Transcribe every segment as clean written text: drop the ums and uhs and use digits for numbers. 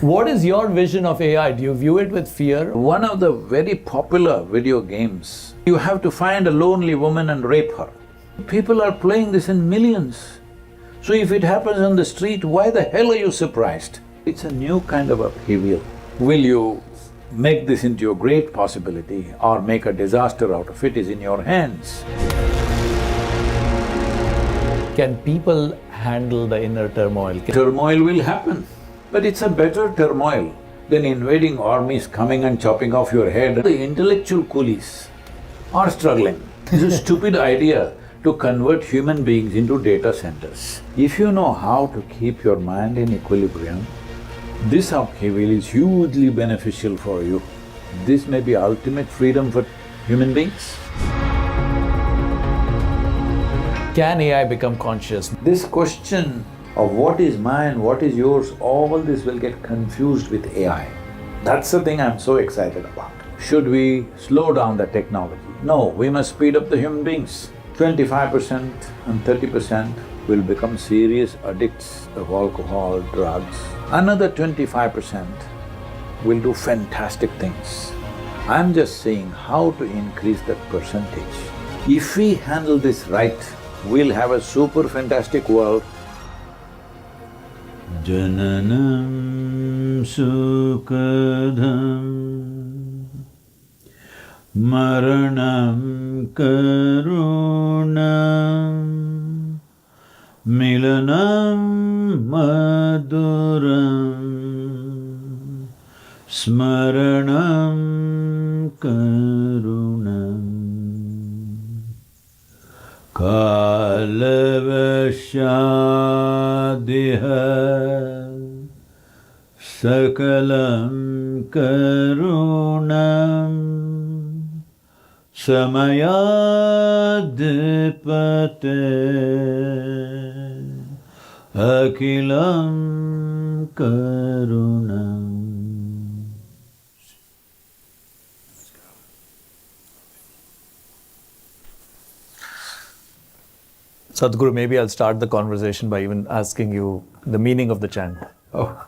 What is your vision of AI? Do you view it with fear? One of the very popular video games, you have to find a lonely woman and rape her. People are playing this in millions. So if it happens on the street, why the hell are you surprised? It's a new kind of upheaval. Will you make this into a great possibility or make a disaster out of it is in your hands. Can people handle the inner turmoil? Turmoil will happen, but it's a better turmoil than invading armies coming and chopping off your head. The intellectual coolies are struggling. It's a stupid idea to convert human beings into data centers. If you know how to keep your mind in equilibrium, this upheaval is hugely beneficial for you. This may be ultimate freedom for human beings. Can AI become conscious? This question of what is mine, what is yours, all this will get confused with AI. That's the thing I'm so excited about. Should we slow down the technology? No, we must speed up the human beings. 25% and 30% will become serious addicts of alcohol, drugs. Another 25% will do fantastic things. I'm just saying how to increase that percentage. If we handle this right, we'll have a super fantastic world. Jananam sukadham maranam karunam milanam maduram smaranam karunam kalavashadiha sakalam karunam samayadipate akilam karunam. Sadhguru, maybe I'll start the conversation by even asking you the meaning of the chant. Oh.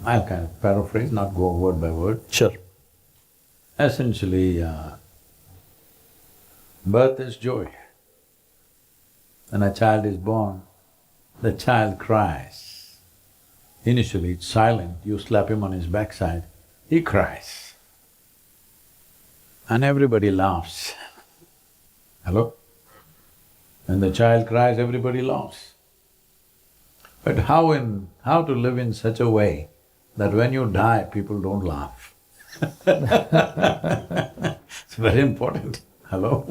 I'll kind of paraphrase, not go word by word. Sure. Essentially, birth is joy. When a child is born, the child cries. Initially it's silent, you slap him on his backside, he cries. And everybody laughs. Hello? When the child cries, everybody laughs. But how to live in such a way that when you die, people don't laugh? It's very important. Hello?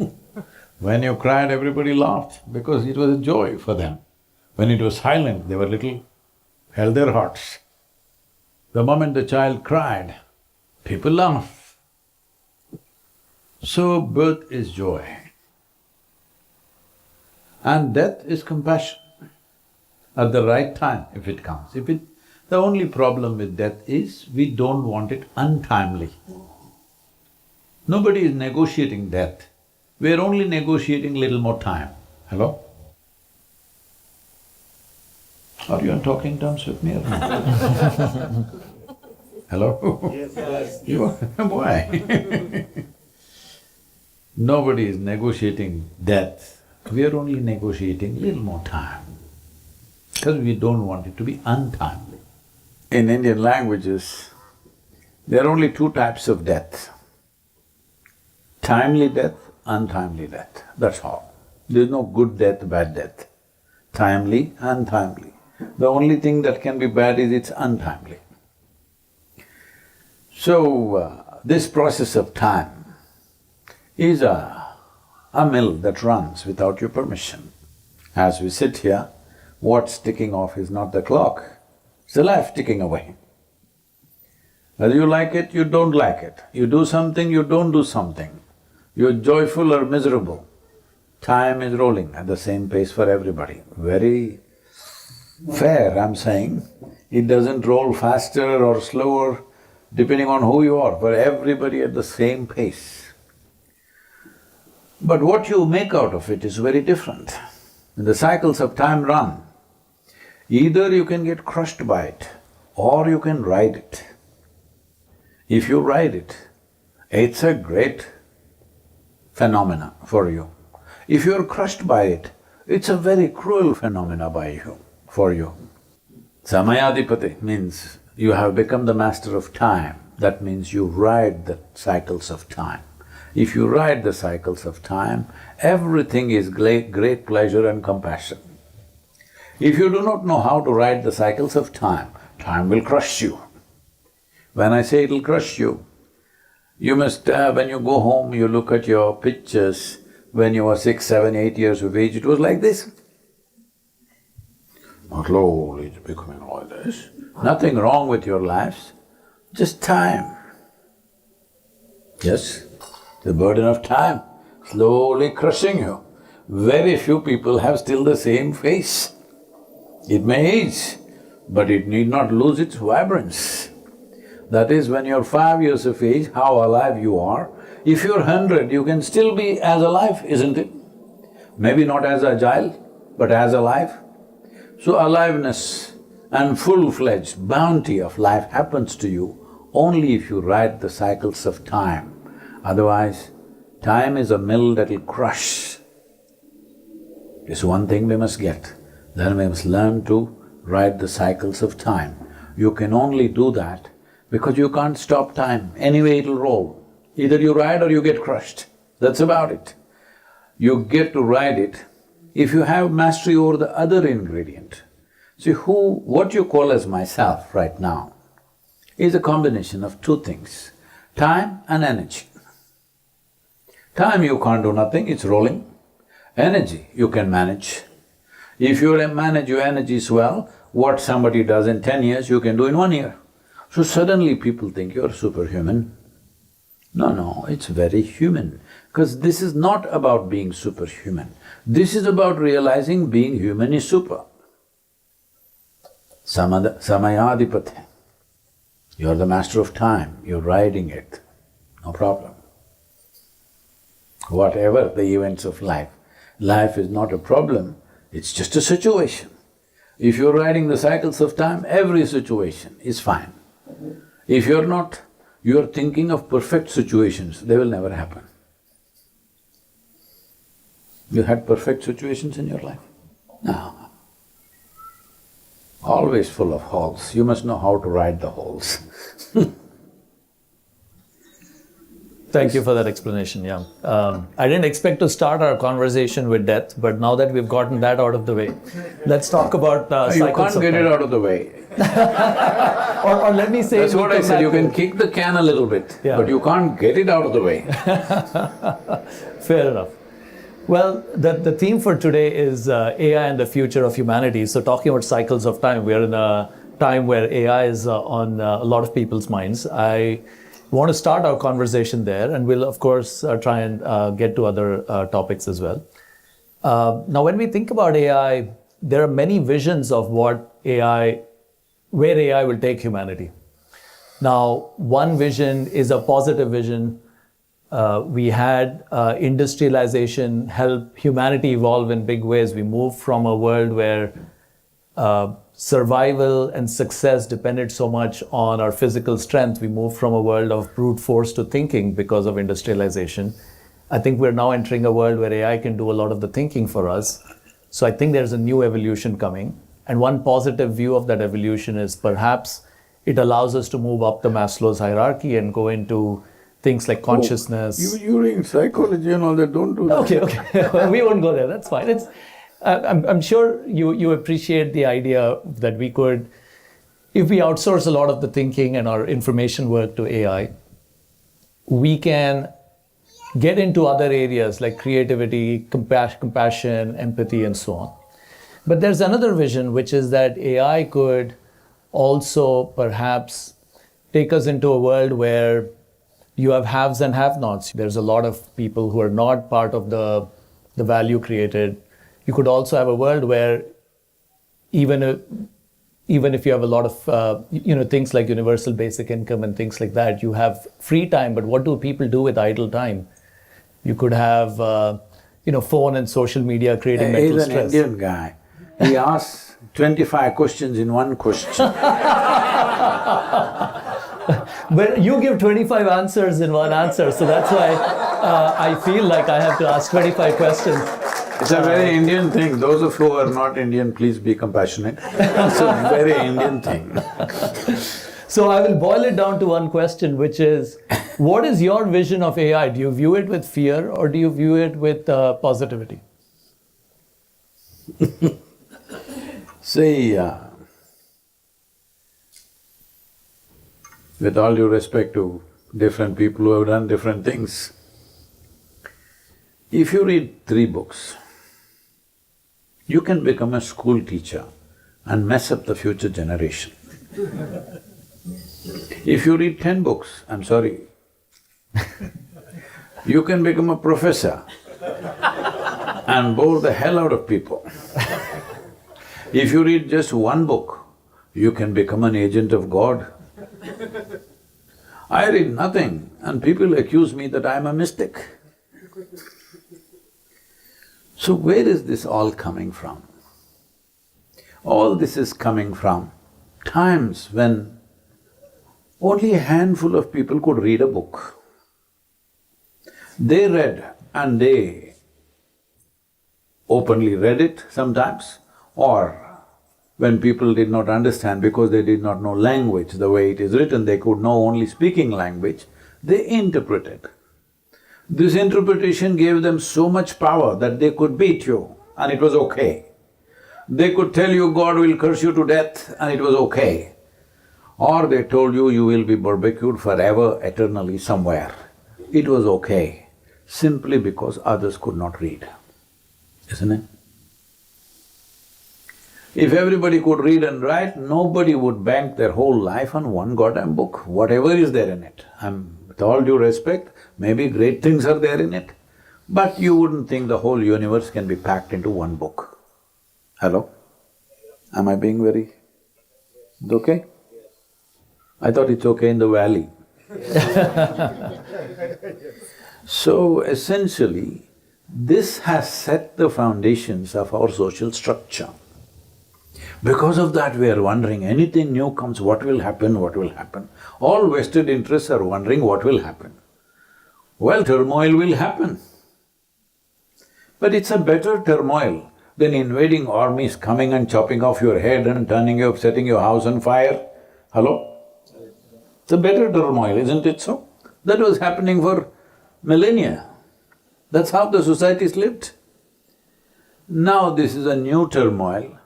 When you cried, everybody laughed because it was a joy for them. When it was silent, they were held their hearts. The moment the child cried, people laughed. So birth is joy. And death is compassion. At the right time, if it comes. The only problem with death is we don't want it untimely. Nobody is negotiating death. We're only negotiating little more time. Hello? Are you on talking terms with me or not? Hello? Yes. You are? Why? Nobody is negotiating death. We are only negotiating little more time, because we don't want it to be untimely. In Indian languages, there are only two types of death: timely death, untimely death, that's all. There's no good death, bad death. Timely, untimely. The only thing that can be bad is it's untimely. So, this process of time is a mill that runs without your permission. As we sit here, what's ticking off is not the clock, it's the life ticking away. Whether you like it, you don't like it, you do something, you don't do something, you're joyful or miserable, time is rolling at the same pace for everybody. Very fair, I'm saying. It doesn't roll faster or slower depending on who you are, for everybody at the same pace. But what you make out of it is very different. When the cycles of time run, either you can get crushed by it or you can ride it. If you ride it, it's a great phenomena for you. If you're crushed by it, it's a very cruel phenomena for you. Samayadipati means you have become the master of time. That means you ride the cycles of time. If you ride the cycles of time, everything is great pleasure and compassion. If you do not know how to ride the cycles of time, time will crush you. When I say it'll crush you, you must… when you go home, you look at your pictures when you were 6, 7, 8 years of age, it was like this. Slowly it's becoming like this. Nothing wrong with your lives, just time. Yes, the burden of time slowly crushing you. Very few people have still the same face. It may age, but it need not lose its vibrance. That is, when you're 5 years of age, how alive you are. If you're 100, you can still be as alive, isn't it? Maybe not as agile, but as alive. So aliveness and full-fledged bounty of life happens to you only if you ride the cycles of time. Otherwise, time is a mill that'll crush. This one thing we must get. Then we must learn to ride the cycles of time. You can only do that because you can't stop time. Anyway it'll roll. Either you ride or you get crushed. That's about it. You get to ride it if you have mastery over the other ingredient. See, what you call as myself right now is a combination of two things, time and energy. Time you can't do nothing, it's rolling. Energy you can manage. If you manage your energies well, what somebody does in 10 years, you can do in 1 year. So suddenly people think you're superhuman. No, it's very human, because this is not about being superhuman. This is about realizing being human is super. Samayadipati. You're the master of time, you're riding it, no problem. Whatever the events of life, life is not a problem, it's just a situation. If you're riding the cycles of time, every situation is fine. If you're not, you're thinking of perfect situations, they will never happen. You had perfect situations in your life? No. Always full of holes, you must know how to ride the holes. Thank you for that explanation, yeah. I didn't expect to start our conversation with death, but now that we've gotten that out of the way, let's talk about cycles You can't of get time. it out of the way. Or let me say… That's what I said, you can kick the can a little bit, Yeah. but you can't get it out of the way. Fair enough. Well, the theme for today is AI and the future of humanity. So talking about cycles of time, we are in a time where AI is on a lot of people's minds. I want to start our conversation there, and we'll of course try and get to other topics as well. Now when we think about AI, there are many visions of where AI will take humanity. Now, one vision is a positive vision. We had industrialization help humanity evolve in big ways. We moved from a world where survival and success depended so much on our physical strength. We moved from a world of brute force to thinking because of industrialization. I think we're now entering a world where AI can do a lot of the thinking for us. So I think there's a new evolution coming. And one positive view of that evolution is perhaps it allows us to move up the Maslow's hierarchy and go into things like consciousness. You're in psychology and all that, don't do that. Okay. Well, we won't go there, that's fine. I'm sure you appreciate the idea that we could, if we outsource a lot of the thinking and our information work to AI, we can get into other areas like creativity, compassion, empathy, and so on. But there's another vision, which is that AI could also perhaps take us into a world where you have haves and have-nots. There's a lot of people who are not part of the value created. You could also have a world where even if you have a lot of things like universal basic income and things like that, you have free time, but what do people do with idle time? You could have phone and social media creating He's mental an stress. Indian guy. He asks 25 questions in one question. But you give 25 answers in one answer, so that's why I feel like I have to ask 25 questions. It's a very Indian thing. Those of you who are not Indian, please be compassionate. It's a very Indian thing. So I will boil it down to one question, which is, what is your vision of AI? Do you view it with fear or do you view it with positivity? See, with all due respect to different people who have done different things, if you read 3 books, you can become a school teacher and mess up the future generation. If you read 10 books, I'm sorry, you can become a professor and bore the hell out of people. If you read just 1 book, you can become an agent of God. I read nothing and people accuse me that I'm a mystic. So where is this all coming from? All this is coming from times when only a handful of people could read a book. They read and they openly read it sometimes, or when people did not understand because they did not know language the way it is written, they could know only speaking language, they interpreted. This interpretation gave them so much power that they could beat you and it was okay. They could tell you God will curse you to death and it was okay. Or they told you you will be barbecued forever, eternally somewhere. It was okay, simply because others could not read, isn't it? If everybody could read and write, nobody would bank their whole life on one goddamn book, whatever is there in it. With all due respect, maybe great things are there in it, but you wouldn't think the whole universe can be packed into one book. Hello? Am I being very… It's okay? I thought it's okay in the valley. So essentially, this has set the foundations of our social structure. Because of that, we are wondering, anything new comes, what will happen, what will happen? All vested interests are wondering what will happen. Well, turmoil will happen. But it's a better turmoil than invading armies coming and chopping off your head and turning you… setting your house on fire. Hello? It's a better turmoil, isn't it so? That was happening for millennia. That's how the societies lived. Now this is a new turmoil,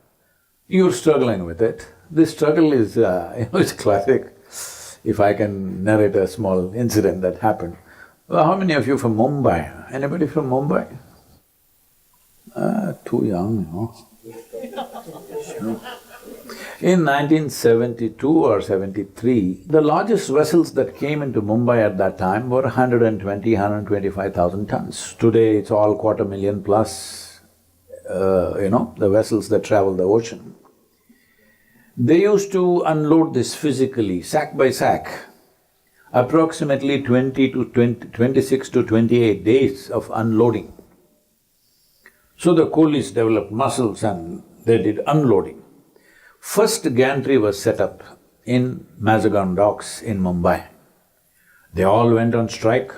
you're struggling with it. This struggle is, it's classic. If I can narrate a small incident that happened. Well, how many of you from Mumbai? Anybody from Mumbai? Too young, Sure. In 1972 or 73, the largest vessels that came into Mumbai at that time were 120, 125,000 tons. Today it's all 250,000 plus, the vessels that travel the ocean. They used to unload this physically, sack by sack, approximately 26 to 28 days of unloading. So the coolies developed muscles and they did unloading. First gantry was set up in Mazagon docks in Mumbai. They all went on strike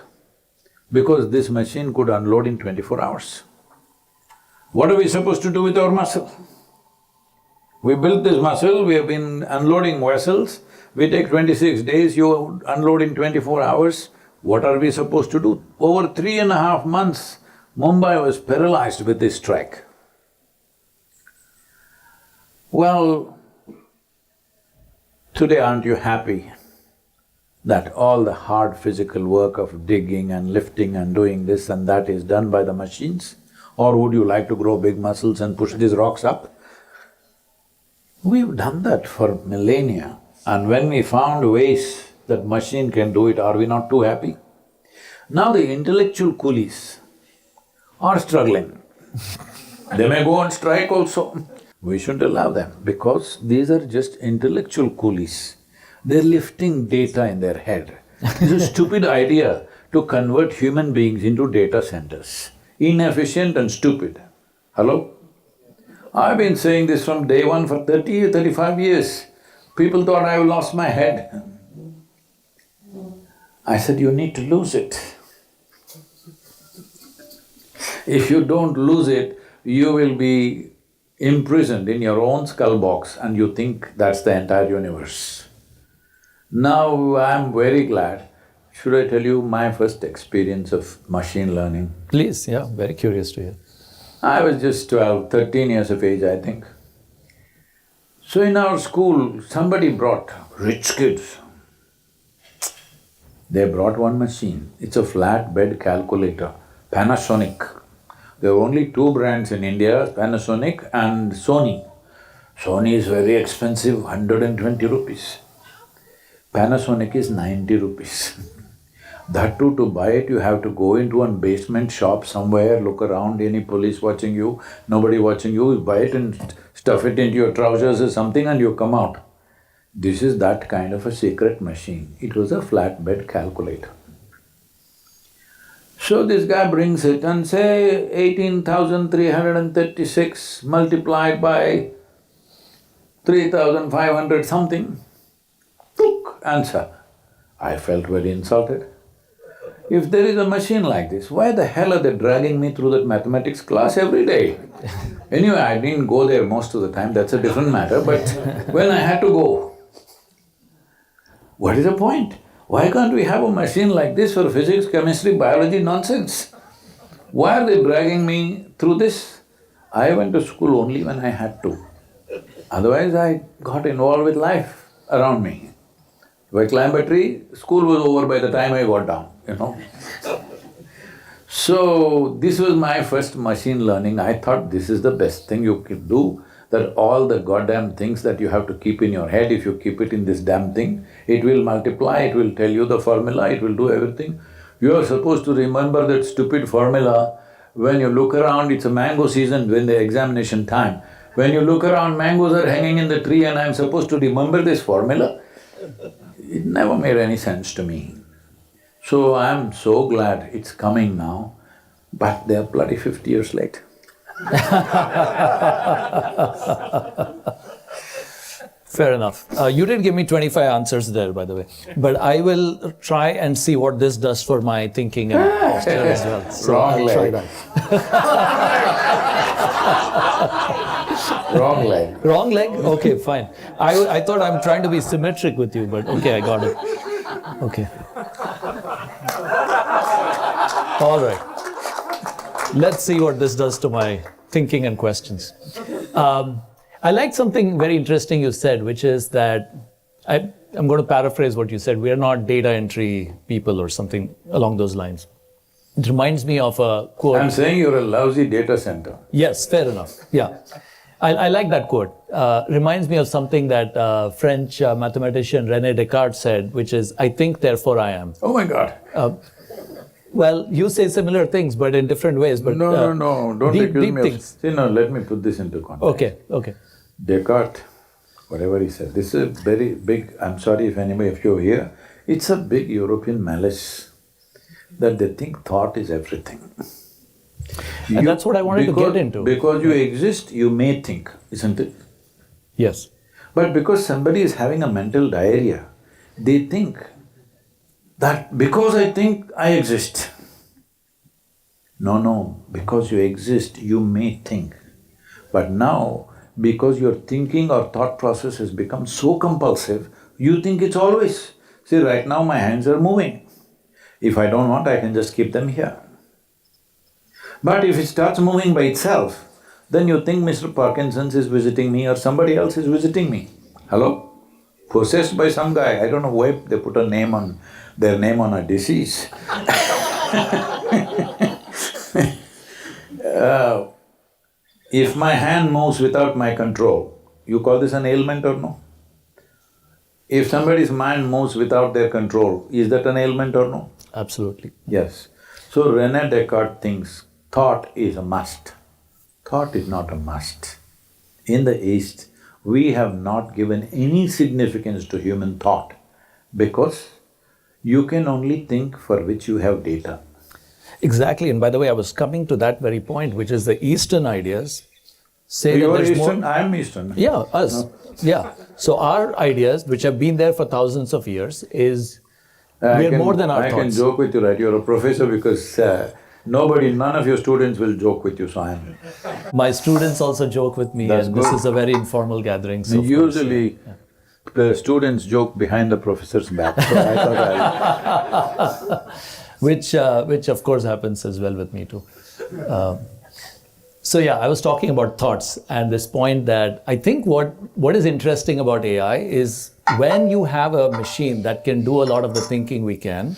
because this machine could unload in 24 hours. What are we supposed to do with our muscle? We built this muscle, we have been unloading vessels, we take 26 days, you unload in 24 hours. What are we supposed to do? Over 3.5 months, Mumbai was paralyzed with this strike. Well, today aren't you happy that all the hard physical work of digging and lifting and doing this and that is done by the machines? Or would you like to grow big muscles and push these rocks up? We've done that for millennia, and when we found ways that machine can do it, are we not too happy? Now the intellectual coolies are struggling. They may go on strike also. We shouldn't allow them because these are just intellectual coolies. They're lifting data in their head. It's a stupid idea to convert human beings into data centers. inefficient and stupid. Hello? I've been saying this from day one for 30, 35 years. People thought I lost my head. I said, you need to lose it. If you don't lose it, you will be imprisoned in your own skull box and you think that's the entire universe. Now I'm very glad. Should I tell you my first experience of machine learning? Please, yeah, very curious to hear. I was just 12, 13 years of age, I think. So in our school, somebody brought, rich kids, they brought one machine. It's a flat bed calculator, Panasonic. There are only two brands in India, Panasonic and Sony. Sony is very expensive, 120 rupees. Panasonic is 90 rupees. That too, to buy it, you have to go into a basement shop somewhere, look around, any police watching you, nobody watching you, you buy it and stuff it into your trousers or something and you come out. This is that kind of a secret machine. It was a flatbed calculator. So this guy brings it and say 18,336 multiplied by 3,500 something. Look, answer. I felt very insulted. If there is a machine like this, why the hell are they dragging me through that mathematics class every day? Anyway, I didn't go there most of the time, that's a different matter, but when I had to go, what is the point? Why can't we have a machine like this for physics, chemistry, biology nonsense? Why are they dragging me through this? I went to school only when I had to. Otherwise, I got involved with life around me. If I climb a tree, school was over by the time I got down, you know. So, this was my first machine learning. I thought this is the best thing you could do, that all the goddamn things that you have to keep in your head, if you keep it in this damn thing, it will multiply, it will tell you the formula, it will do everything. You are supposed to remember that stupid formula. When you look around, it's a mango season, when the examination time. When you look around, mangoes are hanging in the tree and I'm supposed to remember this formula? It never made any sense to me. So I'm so glad it's coming now, but they're bloody 50 years late. Fair enough. You did give me 25 answers there, by the way. But I will try and see what this does for my thinking and posture as well. So Wrong I'll try leg. that. Wrong leg. Wrong leg? Okay, fine. I thought I'm trying to be symmetric with you, but okay, I got it. Okay. All right. Let's see what this does to my thinking and questions. I like something very interesting you said, which is that, I'm going to paraphrase what you said, we are not data entry people or something along those lines. It reminds me of a quote. I'm saying you're a lousy data center. Yes, fair enough, yeah. I like that quote. Reminds me of something that French mathematician René Descartes said, which is, I think, therefore I am. Oh my God. Well, you say similar things, but in different ways. But No, don't deep, accuse deep me things. of… See, no, let me put this into context. Okay. Descartes, whatever he said, this is a very big… I'm sorry if anybody of you are here, it's a big European malice that they think thought is everything. And that's what I wanted to get into. Because you exist, you may think, isn't it? Yes. But because somebody is having a mental diarrhea, they think that because I think, I exist. No, because you exist, you may think. But now, because your thinking or thought process has become so compulsive, you think it's always. See, right now my hands are moving. If I don't want, I can just keep them here. But if it starts moving by itself, then you think Mr. Parkinson's is visiting me or somebody else is visiting me. Hello? Possessed by some guy, I don't know why they put their name on a disease. If my hand moves without my control, you call this an ailment or no? If somebody's mind moves without their control, is that an ailment or no? Absolutely. Yes. So René Descartes thinks thought is a must. Thought is not a must. In the East, we have not given any significance to human thought because you can only think for which you have data. Exactly. And by the way, I was coming to that very point, which is the Eastern ideas say that You are there's Eastern, more. I am Eastern. Yeah, us. Yeah. So our ideas, which have been there for thousands of years, is we are more than our I can thoughts. joke with you, right? You're a professor because none of your students will joke with you, so I'm… My students also joke with me, That's and this good. is a very informal gathering. So of course, Usually, the students joke behind the professor's back, so I thought which of course happens as well with me too. So yeah, I was talking about thoughts and this point that I think what is interesting about AI is when you have a machine that can do a lot of the thinking we can,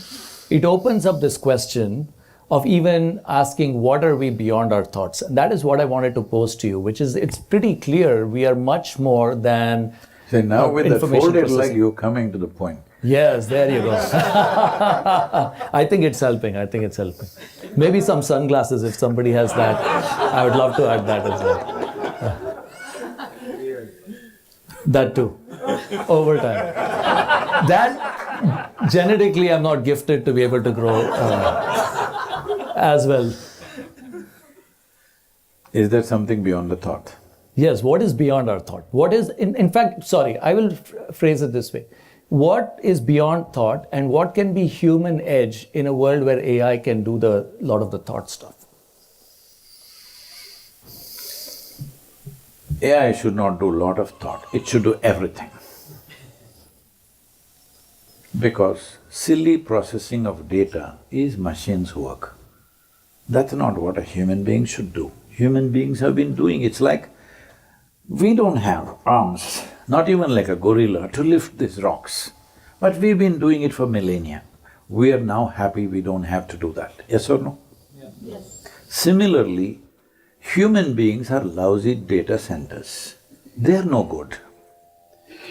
it opens up this question of even asking what are we beyond our thoughts. And that is what I wanted to pose to you, which is it's pretty clear we are much more than So now with that information folded processing. leg, you're coming to the point. Yes, there you go. I think it's helping. I think it's helping. Maybe some sunglasses if somebody has that. I would love to add that as well. That too. Over time. That genetically I'm not gifted to be able to grow as well. Is there something beyond the thought? Yes, what is beyond our thought? What is, in fact, sorry, I will phrase it this way. What is beyond thought and what can be human edge in a world where AI can do the lot of the thought stuff? AI should not do a lot of thought, it should do everything. Because silly processing of data is machine's work. That's not what a human being should do. Human beings have been doing, it's like we don't have arms, not even like a gorilla, to lift these rocks. But we've been doing it for millennia. We are now happy we don't have to do that, yes or no? Yes. Similarly, human beings are lousy data centers. They're no good.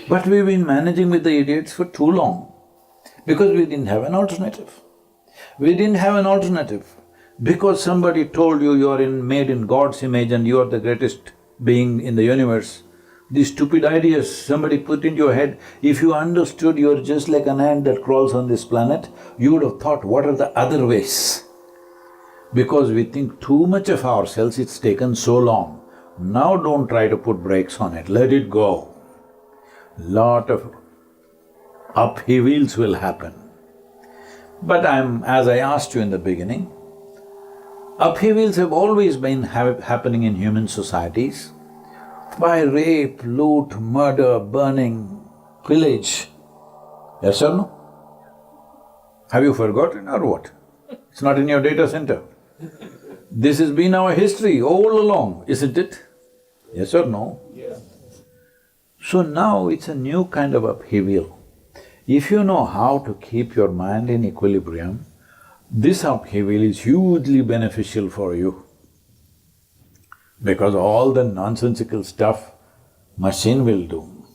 But we've been managing with the idiots for too long because we didn't have an alternative. We didn't have an alternative because somebody told you you're made in God's image and you're the greatest being in the universe. These stupid ideas somebody put into your head, if you understood you're just like an ant that crawls on this planet, you would have thought, what are the other ways? Because we think too much of ourselves, it's taken so long. Now don't try to put brakes on it, let it go. Lot of upheavals will happen. But as I asked you in the beginning, upheavals have always been happening in human societies by rape, loot, murder, burning, pillage. Yes or no? Have you forgotten or what? It's not in your data center. This has been our history all along, isn't it? Yes or no? Yes. So now it's a new kind of upheaval. If you know how to keep your mind in equilibrium, this upheaval is hugely beneficial for you. Because all the nonsensical stuff machine will do.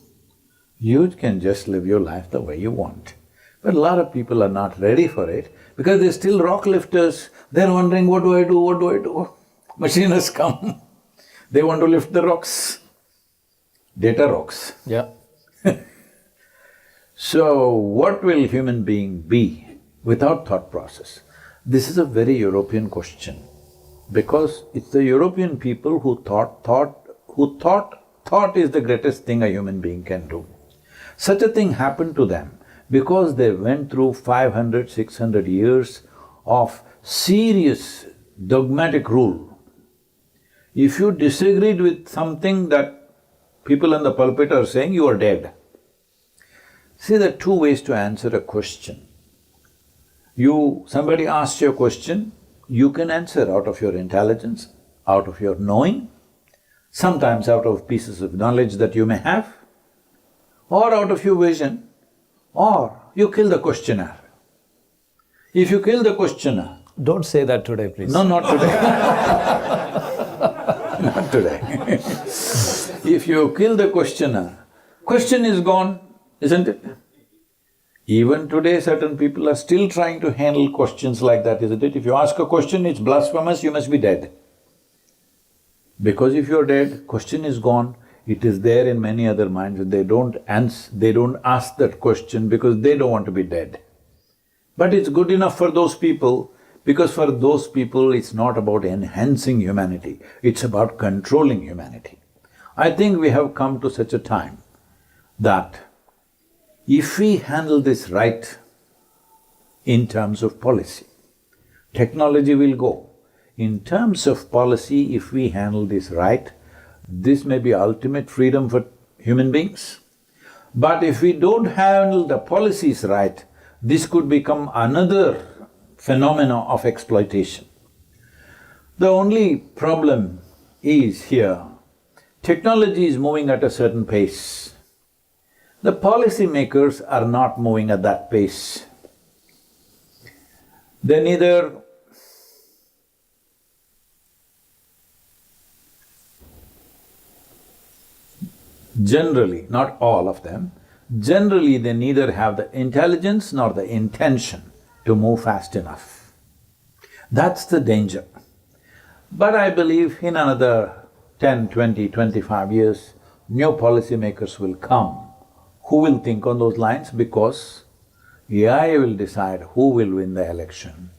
You can just live your life the way you want. But a lot of people are not ready for it because they're still rock lifters. They're wondering, what do I do, what do I do? Machine has come. They want to lift the rocks. Data rocks. Yeah. So, what will human being be without thought process? This is a very European question because it's the European people who thought is the greatest thing a human being can do. Such a thing happened to them because they went through 500, 600 years of serious dogmatic rule. If you disagreed with something that people in the pulpit are saying, you are dead. See, there are two ways to answer a question. Somebody asks you a question, you can answer out of your intelligence, out of your knowing, sometimes out of pieces of knowledge that you may have, or out of your vision, or you kill the questioner. If you kill the questioner… Don't say that today, please. No, not today. Not today. If you kill the questioner, question is gone, isn't it? Even today, certain people are still trying to handle questions like that, isn't it? If you ask a question, it's blasphemous, you must be dead. Because if you're dead, question is gone, it is there in many other minds, they don't ask that question because they don't want to be dead. But it's good enough for those people Because for those people, it's not about enhancing humanity, it's about controlling humanity. I think we have come to such a time that if we handle this right in terms of policy, technology will go. In terms of policy, if we handle this right, this may be ultimate freedom for human beings. But if we don't handle the policies right, this could become another phenomena of exploitation. The only problem is here, technology is moving at a certain pace. The policy makers are not moving at that pace. They neither generally, not all of them, generally they neither have the intelligence nor the intention to move fast enough. That's the danger. But I believe in another 10, 20, 25 years, new policymakers will come who will think on those lines because AI will decide who will win the election.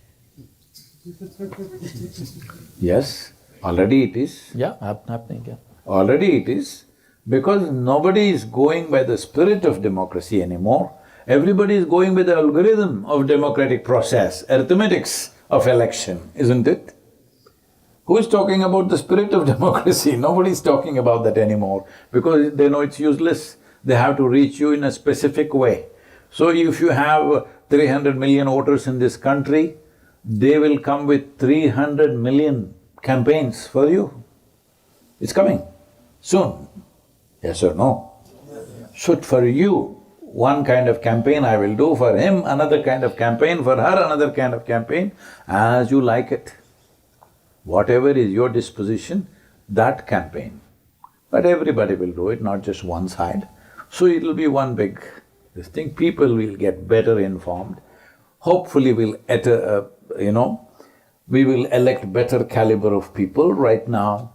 Yes, already it is. Yeah, happening, yeah. Already it is. Because nobody is going by the spirit of democracy anymore, everybody is going by the algorithm of democratic process, arithmetics of election, isn't it? Who is talking about the spirit of democracy? Nobody is talking about that anymore because they know it's useless. They have to reach you in a specific way. So if you have 300 million voters in this country, they will come with 300 million campaigns for you. It's coming soon. Yes or no? So for you, one kind of campaign I will do, for him another kind of campaign, for her another kind of campaign, as you like it. Whatever is your disposition, that campaign. But everybody will do it, not just one side. So it'll be one big this thing, people will get better informed. Hopefully we will elect better caliber of people. Right now,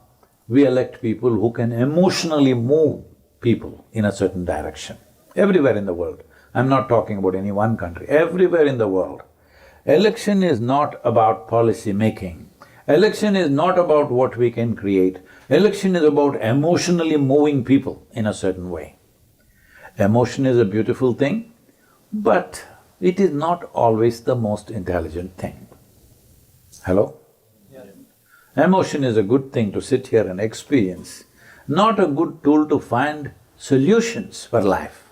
we elect people who can emotionally move people in a certain direction, everywhere in the world. I'm not talking about any one country, everywhere in the world. Election is not about policy making. Election is not about what we can create. Election is about emotionally moving people in a certain way. Emotion is a beautiful thing, but it is not always the most intelligent thing. Hello? Emotion is a good thing to sit here and experience, not a good tool to find solutions for life.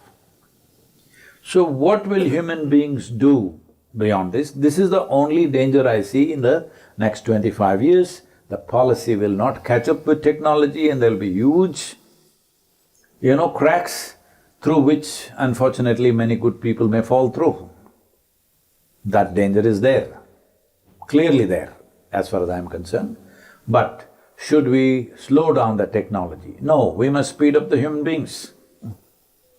So what will human beings do beyond this? This is the only danger I see in the next 25 years. The policy will not catch up with technology and there'll be huge, cracks through which unfortunately many good people may fall through. That danger is there, clearly there, as far as I'm concerned. But should we slow down the technology? No, we must speed up the human beings.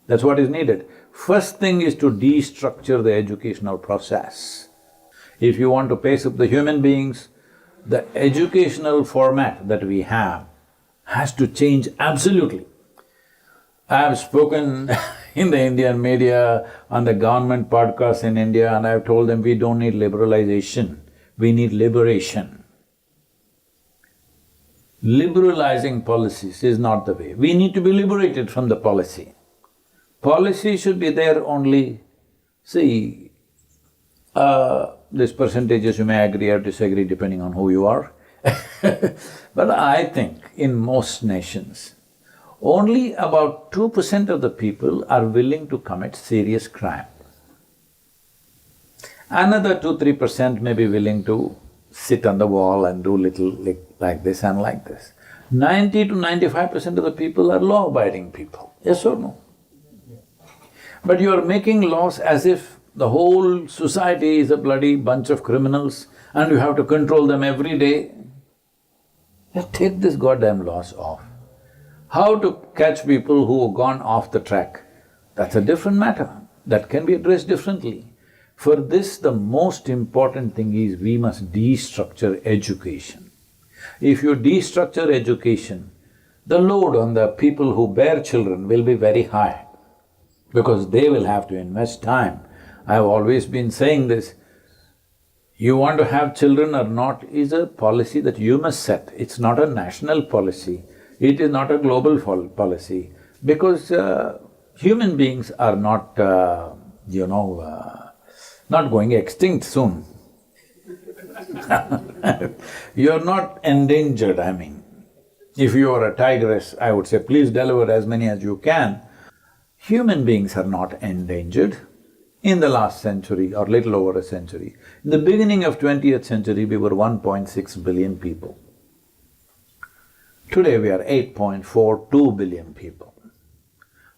That's what is needed. First thing is to destructure the educational process. If you want to pace up the human beings, the educational format that we have has to change absolutely. I have spoken in the Indian media, on the government podcasts in India, and I've told them we don't need liberalization, we need liberation. Liberalizing policies is not the way. We need to be liberated from the policy. Policy should be there only… See, these percentages you may agree or disagree depending on who you are but I think in most nations, only about 2% of the people are willing to commit serious crime. Another 2-3% may be willing to sit on the wall and do little like this and like this. 90 to 95% of the people are law-abiding people, yes or no? But you are making laws as if the whole society is a bloody bunch of criminals and you have to control them every day. Just take this goddamn laws off. How to catch people who have gone off the track, that's a different matter, that can be addressed differently. For this, the most important thing is we must destructure education. If you destructure education, the load on the people who bear children will be very high because they will have to invest time. I have always been saying this, You want to have children or not is a policy that you must set. It's not a national policy, it is not a global policy, because human beings are not, not going extinct soon. You're not endangered, I mean. If you are a tigress, I would say, please deliver as many as you can. Human beings are not endangered. In the last century or little over a century, in the beginning of 20th century, we were 1.6 billion people. Today we are 8.42 billion people.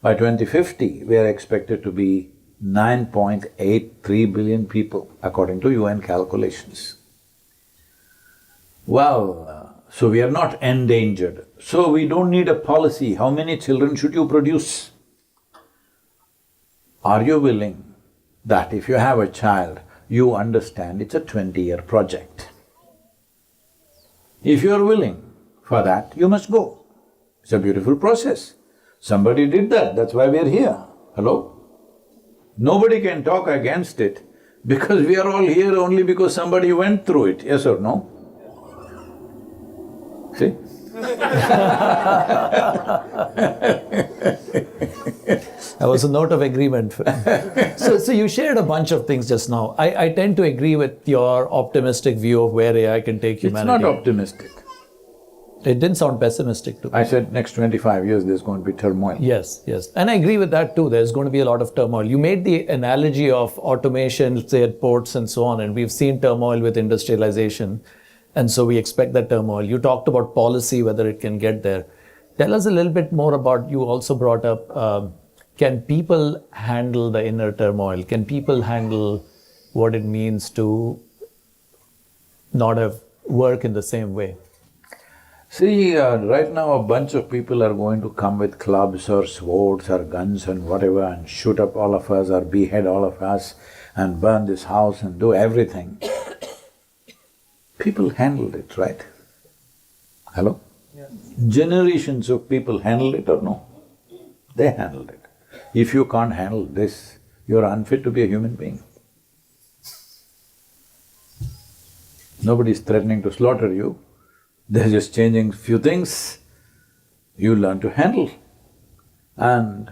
By 2050, we are expected to be 9.83 billion people, according to UN calculations. Well, so we are not endangered, so we don't need a policy. How many children should you produce? Are you willing that if you have a child, you understand it's a 20-year project? If you're willing for that, you must go. It's a beautiful process. Somebody did that, that's why we're here. Hello? Nobody can talk against it because we are all here only because somebody went through it, yes or no? See? That was a note of agreement. So you shared a bunch of things just now. I tend to agree with your optimistic view of where AI can take humanity. It's not optimistic. It didn't sound pessimistic to me. I said next 25 years there's going to be turmoil. Yes, yes. And I agree with that too. There's going to be a lot of turmoil. You made the analogy of automation, say at ports and so on, and we've seen turmoil with industrialization. And so we expect that turmoil. You talked about policy, whether it can get there. Tell us a little bit more about, you also brought up, can people handle the inner turmoil? Can people handle what it means to not have work in the same way? See, right now a bunch of people are going to come with clubs or swords or guns and whatever and shoot up all of us or behead all of us and burn this house and do everything. People handled it, right? Hello? Yes. Generations of people handled it or no? They handled it. If you can't handle this, you're unfit to be a human being. Nobody's threatening to slaughter you, they're just changing few things. You learn to handle and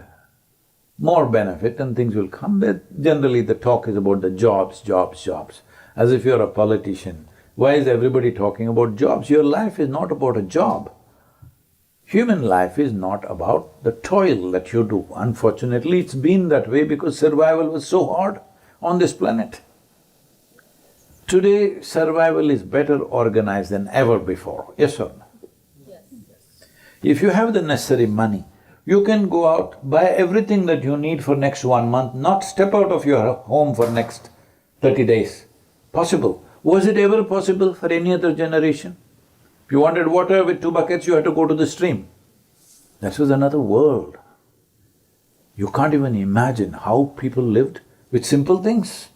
more benefit and things will come. But generally the talk is about the jobs, jobs, jobs. As if you're a politician. Why is everybody talking about jobs? Your life is not about a job. Human life is not about the toil that you do. Unfortunately, it's been that way because survival was so hard on this planet. Today, survival is better organized than ever before, yes or no? Yes. If you have the necessary money, you can go out, buy everything that you need for next 1 month, not step out of your home for next 30 days. Possible. Was it ever possible for any other generation? If you wanted water with 2 buckets, you had to go to the stream. That was another world. You can't even imagine how people lived with simple things.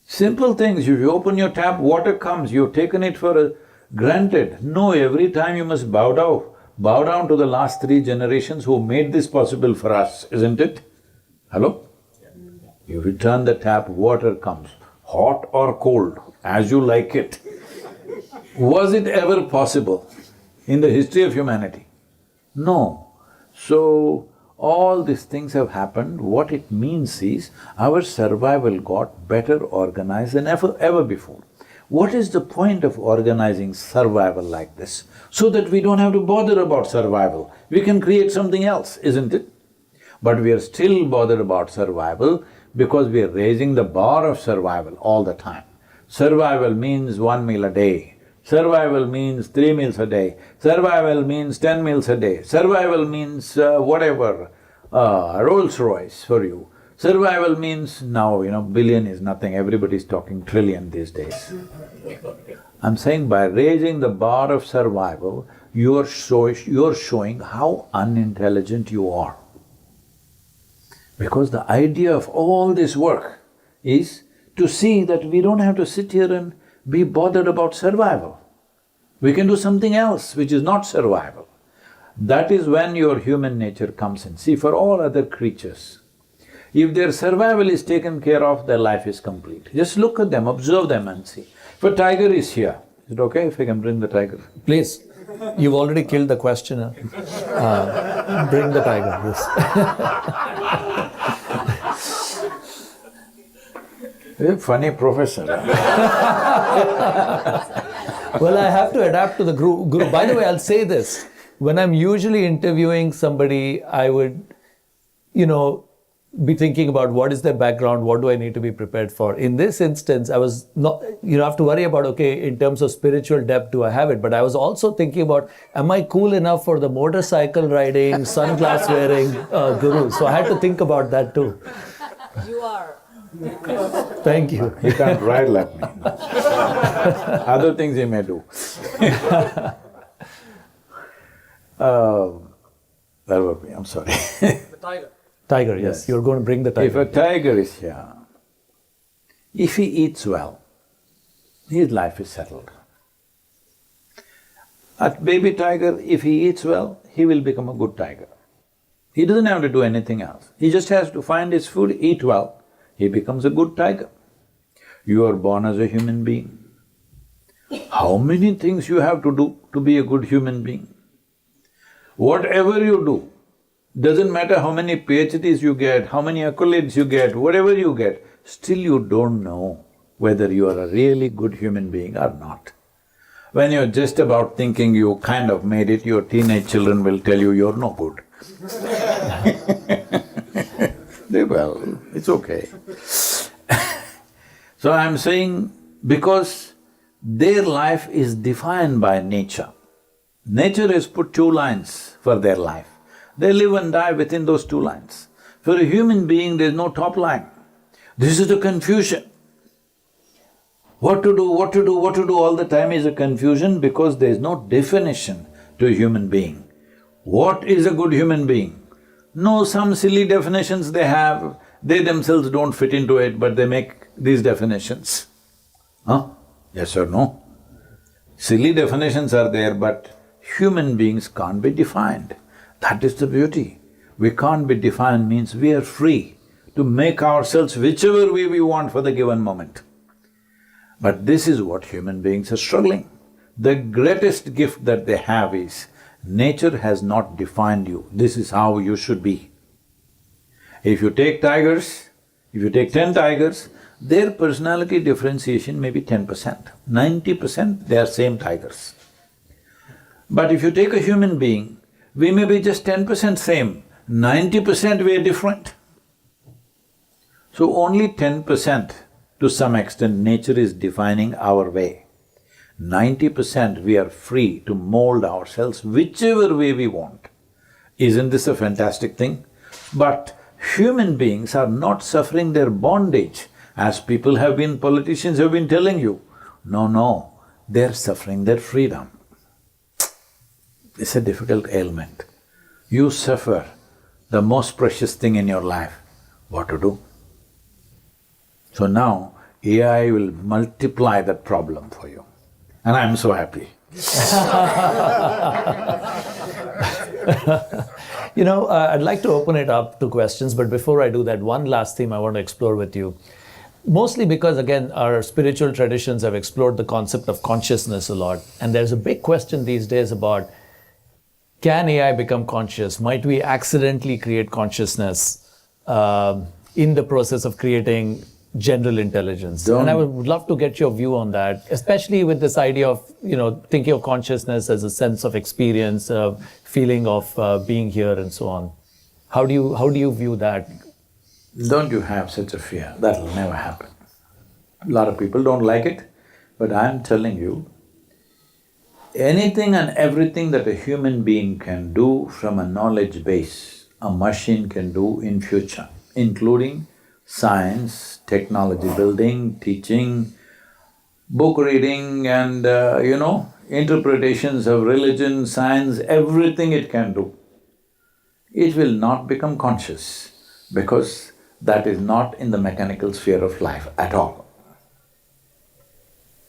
Simple things, if you open your tap, water comes, you've taken it for granted. No, every time you must bow down to the last 3 generations who made this possible for us, isn't it? Hello? If you turn the tap, water comes, hot or cold, as you like it. Was it ever possible in the history of humanity? No. So, all these things have happened. What it means is, our survival got better organized than ever before. What is the point of organizing survival like this? So that we don't have to bother about survival. We can create something else, isn't it? But we are still bothered about survival because we are raising the bar of survival all the time. Survival means 1 meal a day. Survival means 3 meals a day. Survival means 10 meals a day. Survival means whatever, Rolls Royce for you. Survival means now, billion is nothing, everybody's talking trillion these days. I'm saying by raising the bar of survival, you're showing how unintelligent you are. Because the idea of all this work is to see that we don't have to sit here and be bothered about survival. We can do something else which is not survival. That is when your human nature comes in. See, for all other creatures, If their survival is taken care of, their life is complete. Just look at them, observe them and see. If a tiger is here, is it okay if I can bring the tiger? Please. You've already killed the questioner. Bring the tiger, yes. You're a funny professor. Well, I have to adapt to the guru. By the way, I'll say this. When I'm usually interviewing somebody, I would, be thinking about what is their background, what do I need to be prepared for. In this instance, I was not, have to worry about, okay, in terms of spiritual depth, do I have it? But I was also thinking about, am I cool enough for the motorcycle riding, sunglass wearing guru? So I had to think about that too. You are. Thank you. He can't ride like me. Other things he may do. That would be, I'm sorry. The tiger. Tiger, yes. You're going to bring the tiger. If a tiger is here, if he eats well, his life is settled. A baby tiger, if he eats well, he will become a good tiger. He doesn't have to do anything else. He just has to find his food, eat well, he becomes a good tiger. You are born as a human being. How many things you have to do to be a good human being? Whatever you do, doesn't matter how many PhDs you get, how many accolades you get, whatever you get, still you don't know whether you are a really good human being or not. When you're just about thinking you kind of made it, your teenage children will tell you you're no good. Well, it's okay. So I'm saying, because their life is defined by nature. Nature has put 2 lines for their life. They live and die within those 2 lines. For a human being, there's no top line. This is the confusion. What to do, what to do, what to do all the time is a confusion because there's no definition to a human being. What is a good human being? No, some silly definitions they have, they themselves don't fit into it, but they make these definitions. Huh? Yes or no? Silly definitions are there, but human beings can't be defined. That is the beauty. We can't be defined means we are free to make ourselves whichever way we want for the given moment. But this is what human beings are struggling. The greatest gift that they have is, nature has not defined you, this is how you should be. If you take tigers, if you take 10 tigers, their personality differentiation may be 10%, 90% they are same tigers. But if you take a human being, we may be just 10% same, 90% we are different. So only 10% to some extent nature is defining our way. 90% we are free to mold ourselves whichever way we want. Isn't this a fantastic thing? But human beings are not suffering their bondage, as politicians have been telling you. No, they're suffering their freedom. It's a difficult ailment. You suffer the most precious thing in your life, what to do? So now, AI will multiply that problem for you. And I'm so happy. I'd like to open it up to questions, but before I do that, one last theme I want to explore with you. Mostly because, again, our spiritual traditions have explored the concept of consciousness a lot, and there's a big question these days about, can AI become conscious? Might we accidentally create consciousness in the process of creating general intelligence? And I would love to get your view on that, especially with this idea of, thinking of consciousness as a sense of experience, a feeling of being here and so on. How do you view that? Don't you have such a fear, that'll never happen. A lot of people don't like it, but I'm telling you, anything and everything that a human being can do from a knowledge base, a machine can do in future, including science, technology building, teaching, book reading and, interpretations of religion, science, everything it can do. It will not become conscious because that is not in the mechanical sphere of life at all.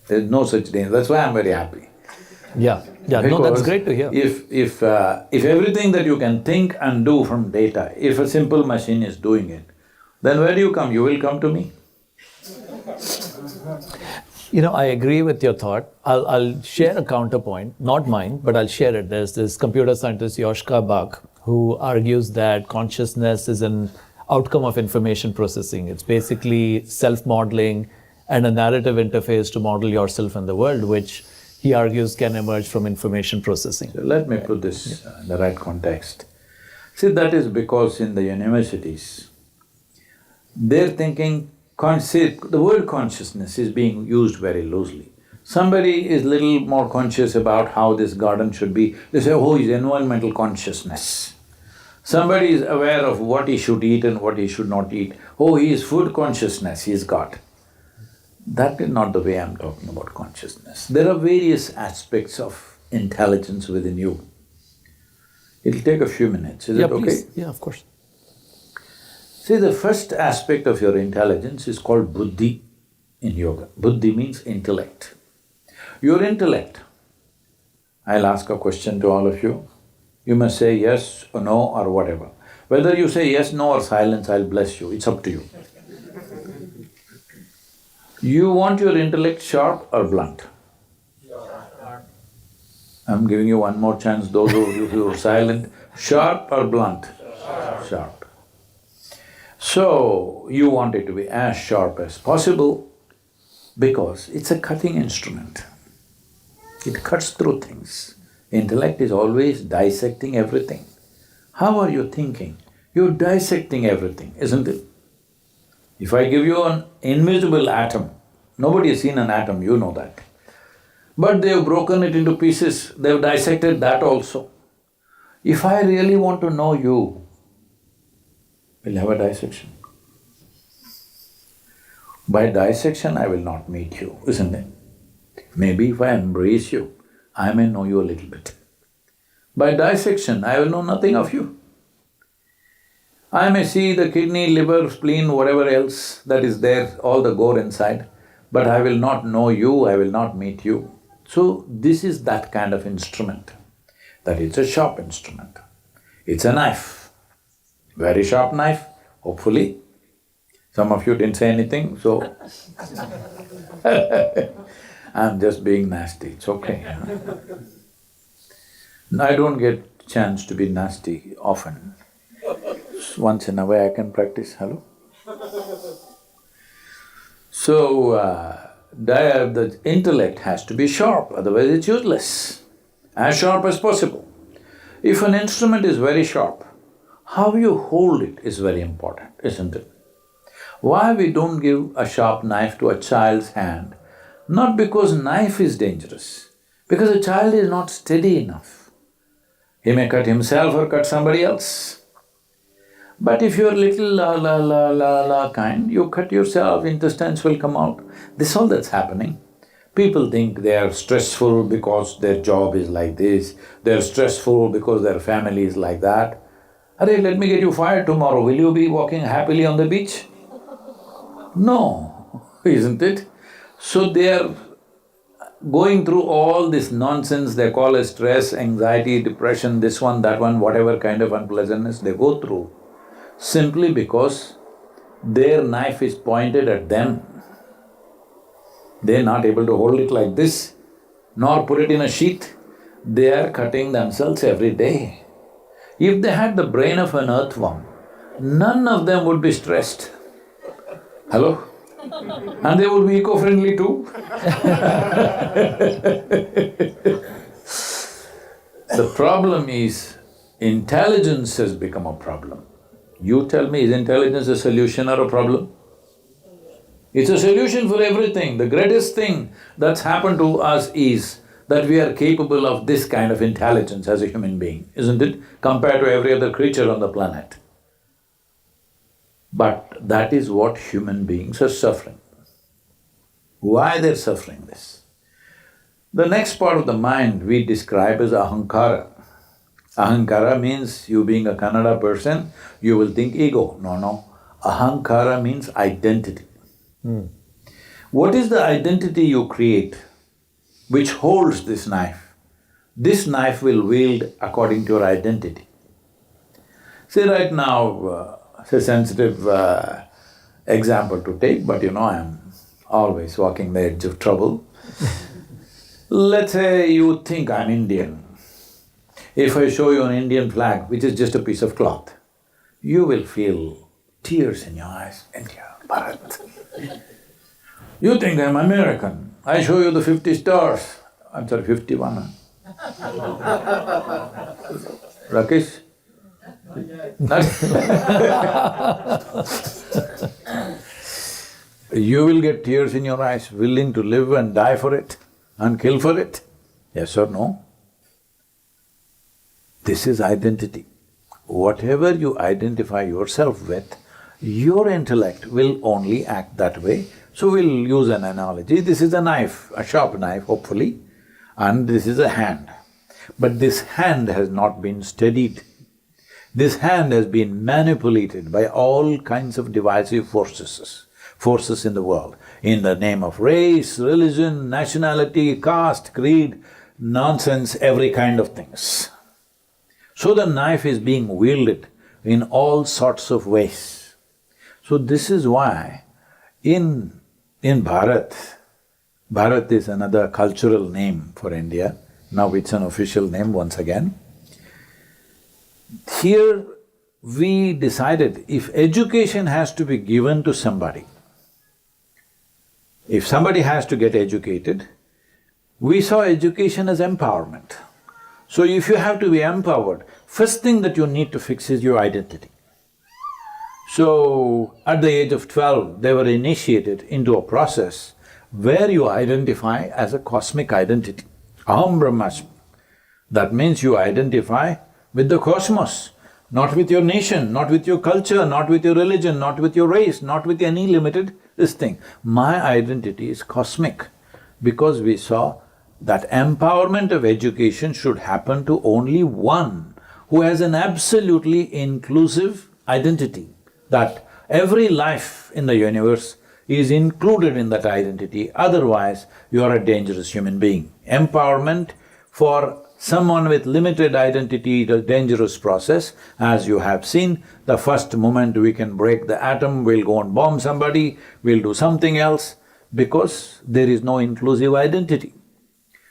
There's no such danger, that's why I'm very happy. Yeah, no, that's great to hear. If everything that you can think and do from data, if a simple machine is doing it, Then where do you come? You will come to me? I agree with your thought. I'll share a counterpoint, not mine, but I'll share it. There's this computer scientist, Yoshka Bach, who argues that consciousness is an outcome of information processing. It's basically self-modeling and a narrative interface to model yourself and the world, which he argues can emerge from information processing. So let me put this in the right context. See, that is because in the universities, they're thinking, the word consciousness is being used very loosely. Somebody is little more conscious about how this garden should be, they say, oh, he's environmental consciousness. Somebody is aware of what he should eat and what he should not eat. Oh, he is food consciousness, he's got. That is not the way I'm talking about consciousness. There are various aspects of intelligence within you. It'll take a few minutes, is it okay? Please. Yeah, of course. See, the first aspect of your intelligence is called buddhi in yoga. Buddhi means intellect. Your intellect, I'll ask a question to all of you. You must say yes or no or whatever. Whether you say yes, no or silence, I'll bless you, it's up to you. You want your intellect sharp or blunt? I'm giving you one more chance, those of you who are silent, sharp or blunt? Sharp. So, you want it to be as sharp as possible because it's a cutting instrument. It cuts through things. Intellect is always dissecting everything. How are you thinking? You're dissecting everything, isn't it? If I give you an invisible atom, nobody has seen an atom, you know that. But they've broken it into pieces, they've dissected that also. If I really want to know you, we'll have a dissection. By dissection, I will not meet you, isn't it? Maybe if I embrace you, I may know you a little bit. By dissection, I will know nothing of you. I may see the kidney, liver, spleen, whatever else that is there, all the gore inside, but I will not know you, I will not meet you. So, this is that kind of instrument, that it's a sharp instrument. It's a knife, very sharp knife, hopefully. Some of you didn't say anything, so I'm just being nasty, it's okay. I don't get chance to be nasty often. Once in a way I can practice, hello? So, the intellect has to be sharp, otherwise it's useless, as sharp as possible. If an instrument is very sharp, how you hold it is very important, isn't it? Why we don't give a sharp knife to a child's hand? Not because knife is dangerous, because a child is not steady enough. He may cut himself or cut somebody else. But if you're little la kind, you cut yourself, intestines will come out. This is all that's happening. People think they are stressful because their job is like this, they're stressful because their family is like that. Arey, let me get you fired tomorrow, will you be walking happily on the beach? No, isn't it? So they are going through all this nonsense they call as stress, anxiety, depression, this one, that one, whatever kind of unpleasantness they go through, simply because their knife is pointed at them. They're not able to hold it like this, nor put it in a sheath. They are cutting themselves every day. If they had the brain of an earthworm, none of them would be stressed. Hello? And they would be eco-friendly too. The problem is, intelligence has become a problem. You tell me, is intelligence a solution or a problem? It's a solution for everything. The greatest thing that's happened to us is that we are capable of this kind of intelligence as a human being, isn't it? Compared to every other creature on the planet. But that is what human beings are suffering. Why they're suffering this? The next part of the mind we describe as ahankara. Ahankara means, you being a Kannada person, you will think ego. No. Ahankara means identity. What is the identity you create which holds this knife? This knife will wield according to your identity. Say right now, say sensitive example to take, but you know I'm always walking the edge of trouble. Let's say you think I'm Indian. If I show you an Indian flag, which is just a piece of cloth, you will feel tears in your eyes. India, Bharat. You think I'm American. I show you the 50 stars. I'm sorry, 51. Rakesh? You will get tears in your eyes, willing to live and die for it and kill for it? Yes or no? This is identity. Whatever you identify yourself with, your intellect will only act that way. So we'll use an analogy. This is a knife, a sharp knife, hopefully, and this is a hand. But this hand has not been steadied. This hand has been manipulated by all kinds of divisive forces in the world, in the name of race, religion, nationality, caste, creed, nonsense, every kind of things. So the knife is being wielded in all sorts of ways. So this is why in Bharat, Bharat is another cultural name for India, now it's an official name once again. Here we decided if education has to be given to somebody, if somebody has to get educated, we saw education as empowerment. So if you have to be empowered, first thing that you need to fix is your identity. So at the age of 12, they were initiated into a process where you identify as a cosmic identity. Aham Brahmasmi. That means you identify with the cosmos, not with your nation, not with your culture, not with your religion, not with your race, not with any limited this thing. My identity is cosmic because we saw that empowerment of education should happen to only one who has an absolutely inclusive identity, that every life in the universe is included in that identity, otherwise you are a dangerous human being. Empowerment for someone with limited identity is a dangerous process. As you have seen, the first moment we can break the atom, we'll go and bomb somebody, we'll do something else, because there is no inclusive identity.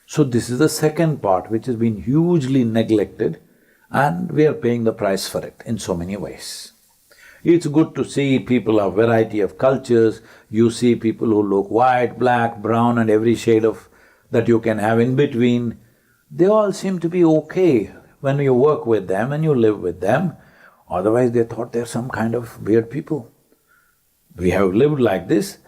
So this is the second part which has been hugely neglected and we are paying the price for it in so many ways. It's good to see people of variety of cultures, you see people who look white, black, brown and every shade of that you can have in between. They all seem to be okay when you work with them and you live with them, otherwise they thought they're some kind of weird people. We have lived like this.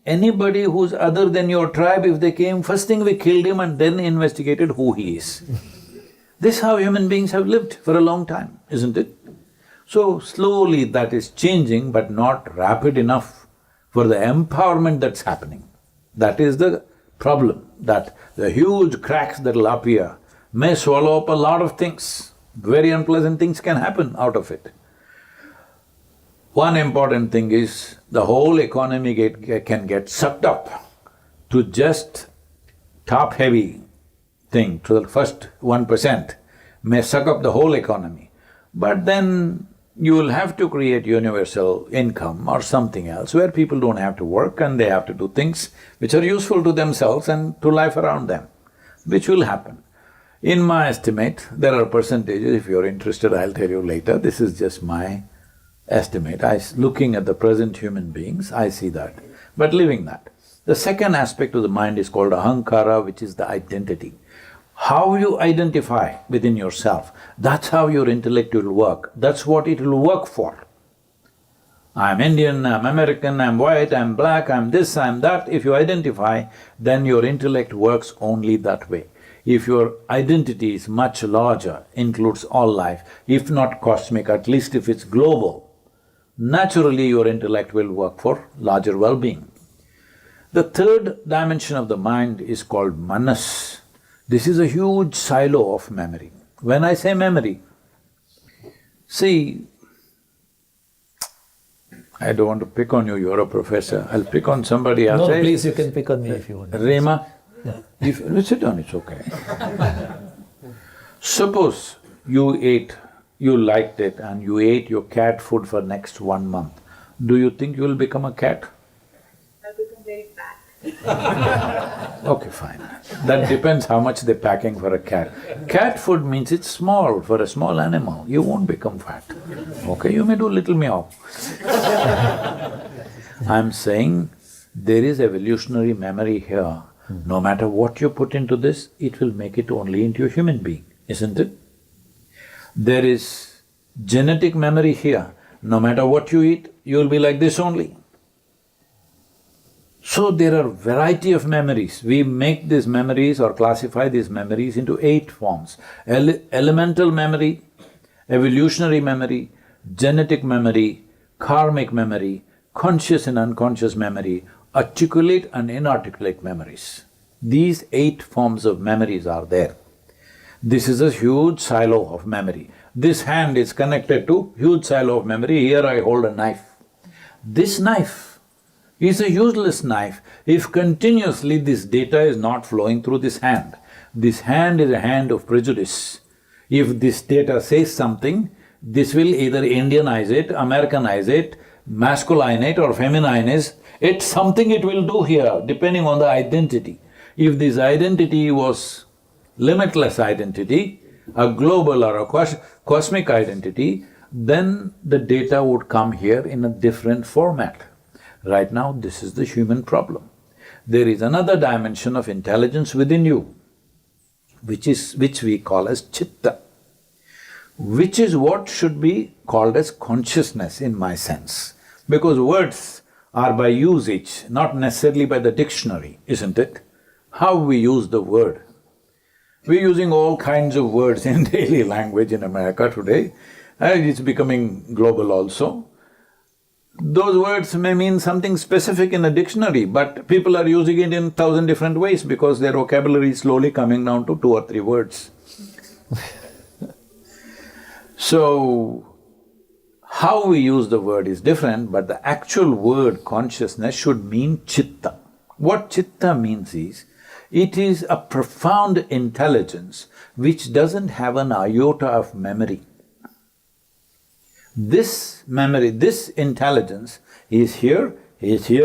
Anybody who's other than your tribe, if they came, first thing we killed him and then investigated who he is. This is how human beings have lived for a long time, isn't it? So slowly that is changing but not rapid enough for the empowerment that's happening. That is the problem, that the huge cracks that'll appear may swallow up a lot of things. Very unpleasant things can happen out of it. One important thing is the whole economy can get sucked up to just top-heavy thing, to the first 1%, may suck up the whole economy. But then you will have to create universal income or something else where people don't have to work and they have to do things which are useful to themselves and to life around them, which will happen. In my estimate, there are percentages, if you're interested I'll tell you later, this is just my estimate. Looking at the present human beings, I see that, but leaving that. The second aspect of the mind is called ahankara, which is the identity. How you identify within yourself, that's how your intellect will work, that's what it will work for. I'm Indian, I'm American, I'm white, I'm black, I'm this, I'm that. If you identify, then your intellect works only that way. If your identity is much larger, includes all life, if not cosmic, at least if it's global, naturally your intellect will work for larger well-being. The third dimension of the mind is called manas. This is a huge silo of memory. When I say memory, see, I don't want to pick on you, you're a professor, I'll pick on somebody else. No, please, you can pick on me if you want. Rema, Yeah. sit down, it's okay. Suppose you liked it and you ate your cat food for next 1 month. Do you think you will become a cat? I'll become very fat. Okay, fine. That depends how much they're packing for a cat. Cat food means it's small for a small animal, you won't become fat. Okay, you may do little meow. I'm saying there is evolutionary memory here. No matter what you put into this, it will make it only into a human being, isn't it? There is genetic memory here. No matter what you eat, you'll be like this only. So there are variety of memories. We make these memories or classify these memories into 8 forms. Elemental memory, evolutionary memory, genetic memory, karmic memory, conscious and unconscious memory, articulate and inarticulate memories. These 8 forms of memories are there. This is a huge silo of memory. This hand is connected to huge silo of memory, here I hold a knife. This knife is a useless knife if continuously this data is not flowing through this hand. This hand is a hand of prejudice. If this data says something, this will either Indianize it, Americanize it, masculine it or femininize it, something it will do here depending on the identity. If this identity was limitless identity, a global or a cosmic identity, then the data would come here in a different format. Right now, this is the human problem. There is another dimension of intelligence within you, which we call as chitta, which is what should be called as consciousness in my sense. Because words are by usage, not necessarily by the dictionary, isn't it? How we use the word. We're using all kinds of words in daily language in America today, and it's becoming global also. Those words may mean something specific in a dictionary, but people are using it in 1,000 different ways because their vocabulary is slowly coming down to 2 or 3 words. So, how we use the word is different, but the actual word consciousness should mean chitta. What chitta means is, it is a profound intelligence which doesn't have an iota of memory. This memory, this intelligence is here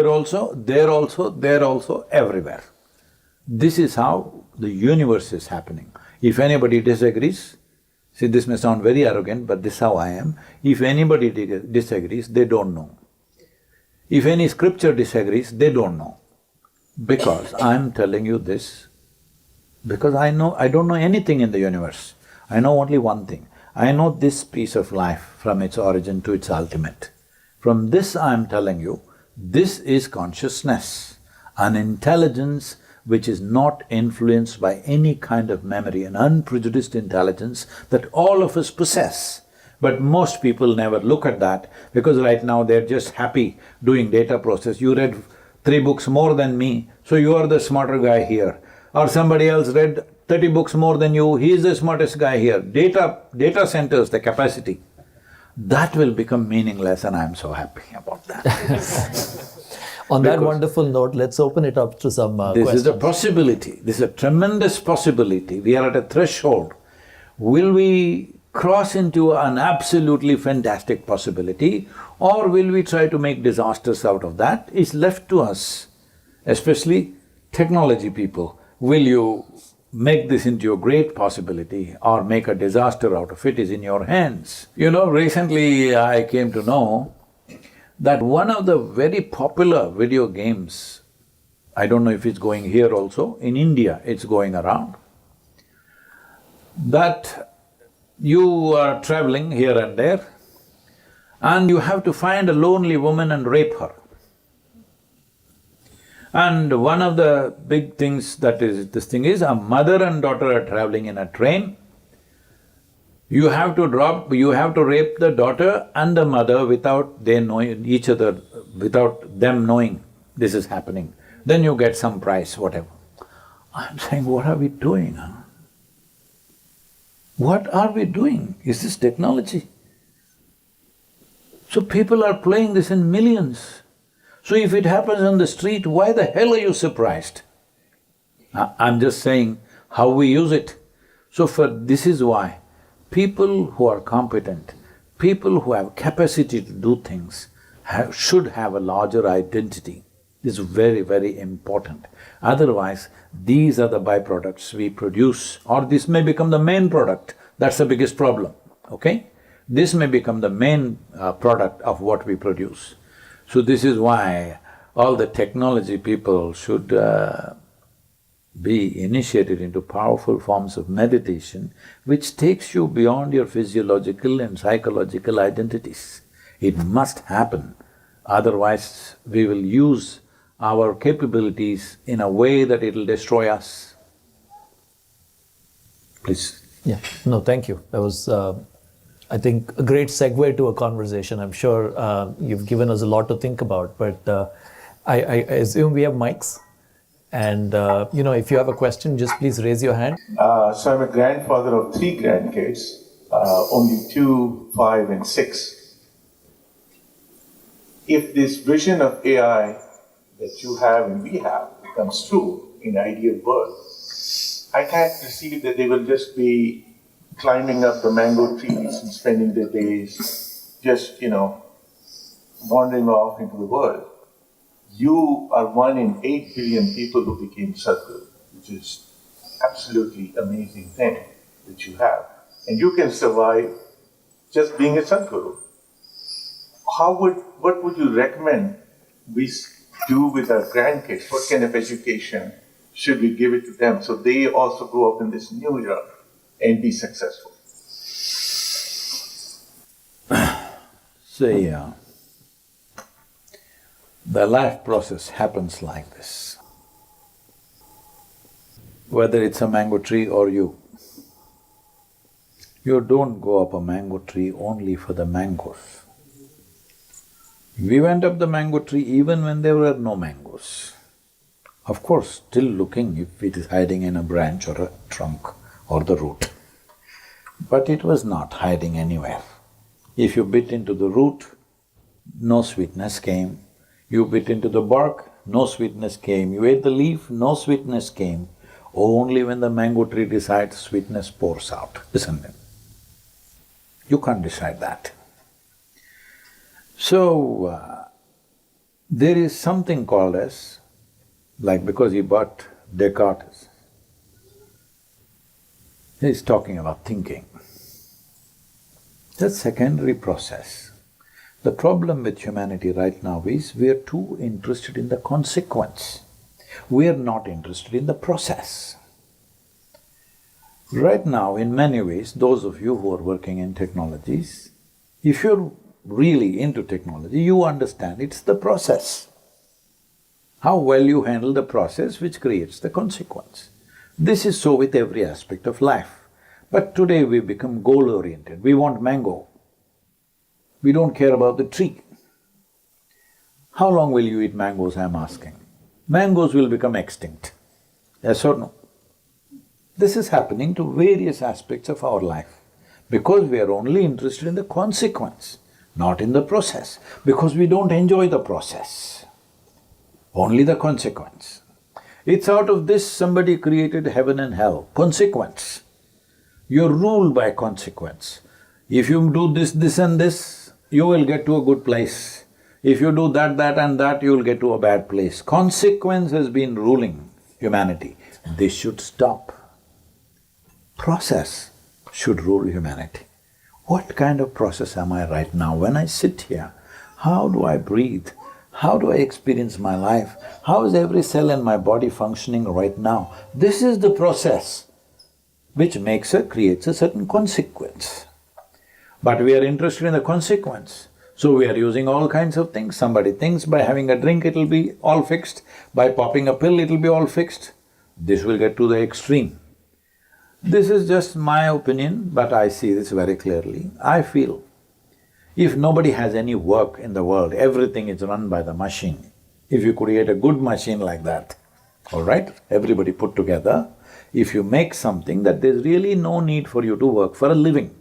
also, there also, everywhere. This is how the universe is happening. If anybody disagrees, see, this may sound very arrogant, but this is how I am. If anybody disagrees, they don't know. If any scripture disagrees, they don't know. Because I'm telling you this, because I don't know anything in the universe. I know only one thing. I know this piece of life from its origin to its ultimate. From this I'm telling you, this is consciousness, an intelligence which is not influenced by any kind of memory, an unprejudiced intelligence that all of us possess. But most people never look at that because right now they're just happy doing data process. You read 3 books more than me, so you are the smarter guy here. Or somebody else read 30 books more than you, he is the smartest guy here. Data centers, the capacity, that will become meaningless and I'm so happy about that. On that wonderful note, let's open it up to some This questions. is a possibility, this is a tremendous possibility. We are at a threshold. Will we cross into an absolutely fantastic possibility, or will we try to make disasters out of that? It's left to us, especially technology people. Will you make this into a great possibility or make a disaster out of it is in your hands. You know, recently I came to know that one of the very popular video games, I don't know if it's going here also, in India it's going around, that you are traveling here and there and you have to find a lonely woman and rape her. And one of the big things that is, this thing is, a mother and daughter are traveling in a train. You have to rape the daughter and the mother without they knowing each other, without them knowing this is happening. Then you get some prize, whatever. I'm saying, what are we doing, huh? What are we doing? Is this technology? So people are playing this in millions. So if it happens on the street, why the hell are you surprised? I'm just saying how we use it. So this is why people who are competent, people who have capacity to do things, should have a larger identity is very, very important. Otherwise, these are the byproducts we produce, or this may become the main product. That's the biggest problem, okay? This may become the main product of what we produce. So this is why all the technology people should be initiated into powerful forms of meditation which takes you beyond your physiological and psychological identities. It must happen, otherwise we will use our capabilities in a way that it'll destroy us. Please. Yeah, no, thank you. That was, I think, a great segue to a conversation. I'm sure you've given us a lot to think about, but I assume we have mics. And, if you have a question, just please raise your hand. So I'm a grandfather of 3 grandkids, only 2, 5, and 6. If this vision of AI that you have and we have becomes true in the ideal world, I can't perceive that they will just be climbing up the mango trees and spending their days just, wandering off into the world. You are 1 in 8 billion people who became Sadhguru, which is absolutely amazing thing that you have. And you can survive just being a Sadhguru. What would you recommend we do with our grandkids? What kind of education should we give it to them so they also grow up in this new era and be successful? See, the life process happens like this. Whether it's a mango tree or you don't go up a mango tree only for the mangoes. We went up the mango tree even when there were no mangoes. Of course, still looking if it is hiding in a branch or a trunk or the root. But it was not hiding anywhere. If you bit into the root, no sweetness came. You bit into the bark, no sweetness came. You ate the leaf, no sweetness came. Only when the mango tree decides, sweetness pours out, isn't it? You can't decide that. So, there is something called as, like because he bought Descartes, he's talking about thinking. That's secondary process. The problem with humanity right now is we are too interested in the consequence. We are not interested in the process. Right now, in many ways, those of you who are working in technologies, if you're really into technology, you understand it's the process. How well you handle the process which creates the consequence. This is so with every aspect of life. But today we become goal-oriented. We want mango. We don't care about the tree. How long will you eat mangoes, I'm asking? Mangoes will become extinct. Yes or no? This is happening to various aspects of our life because we are only interested in the consequence, not in the process, because we don't enjoy the process, only the consequence. It's out of this somebody created heaven and hell, consequence. You're ruled by consequence. If you do this, this and this, you will get to a good place. If you do that, that and that, you will get to a bad place. Consequence has been ruling humanity. This should stop. Process should rule humanity. What kind of process am I right now? When I sit here, how do I breathe? How do I experience my life? How is every cell in my body functioning right now? This is the process which creates a certain consequence. But we are interested in the consequence, so we are using all kinds of things. Somebody thinks by having a drink it'll be all fixed, by popping a pill it'll be all fixed. This will get to the extreme. This is just my opinion, but I see this very clearly. I feel if nobody has any work in the world, everything is run by the machine. If you create a good machine like that, all right, everybody put together, if you make something that there's really no need for you to work for a living.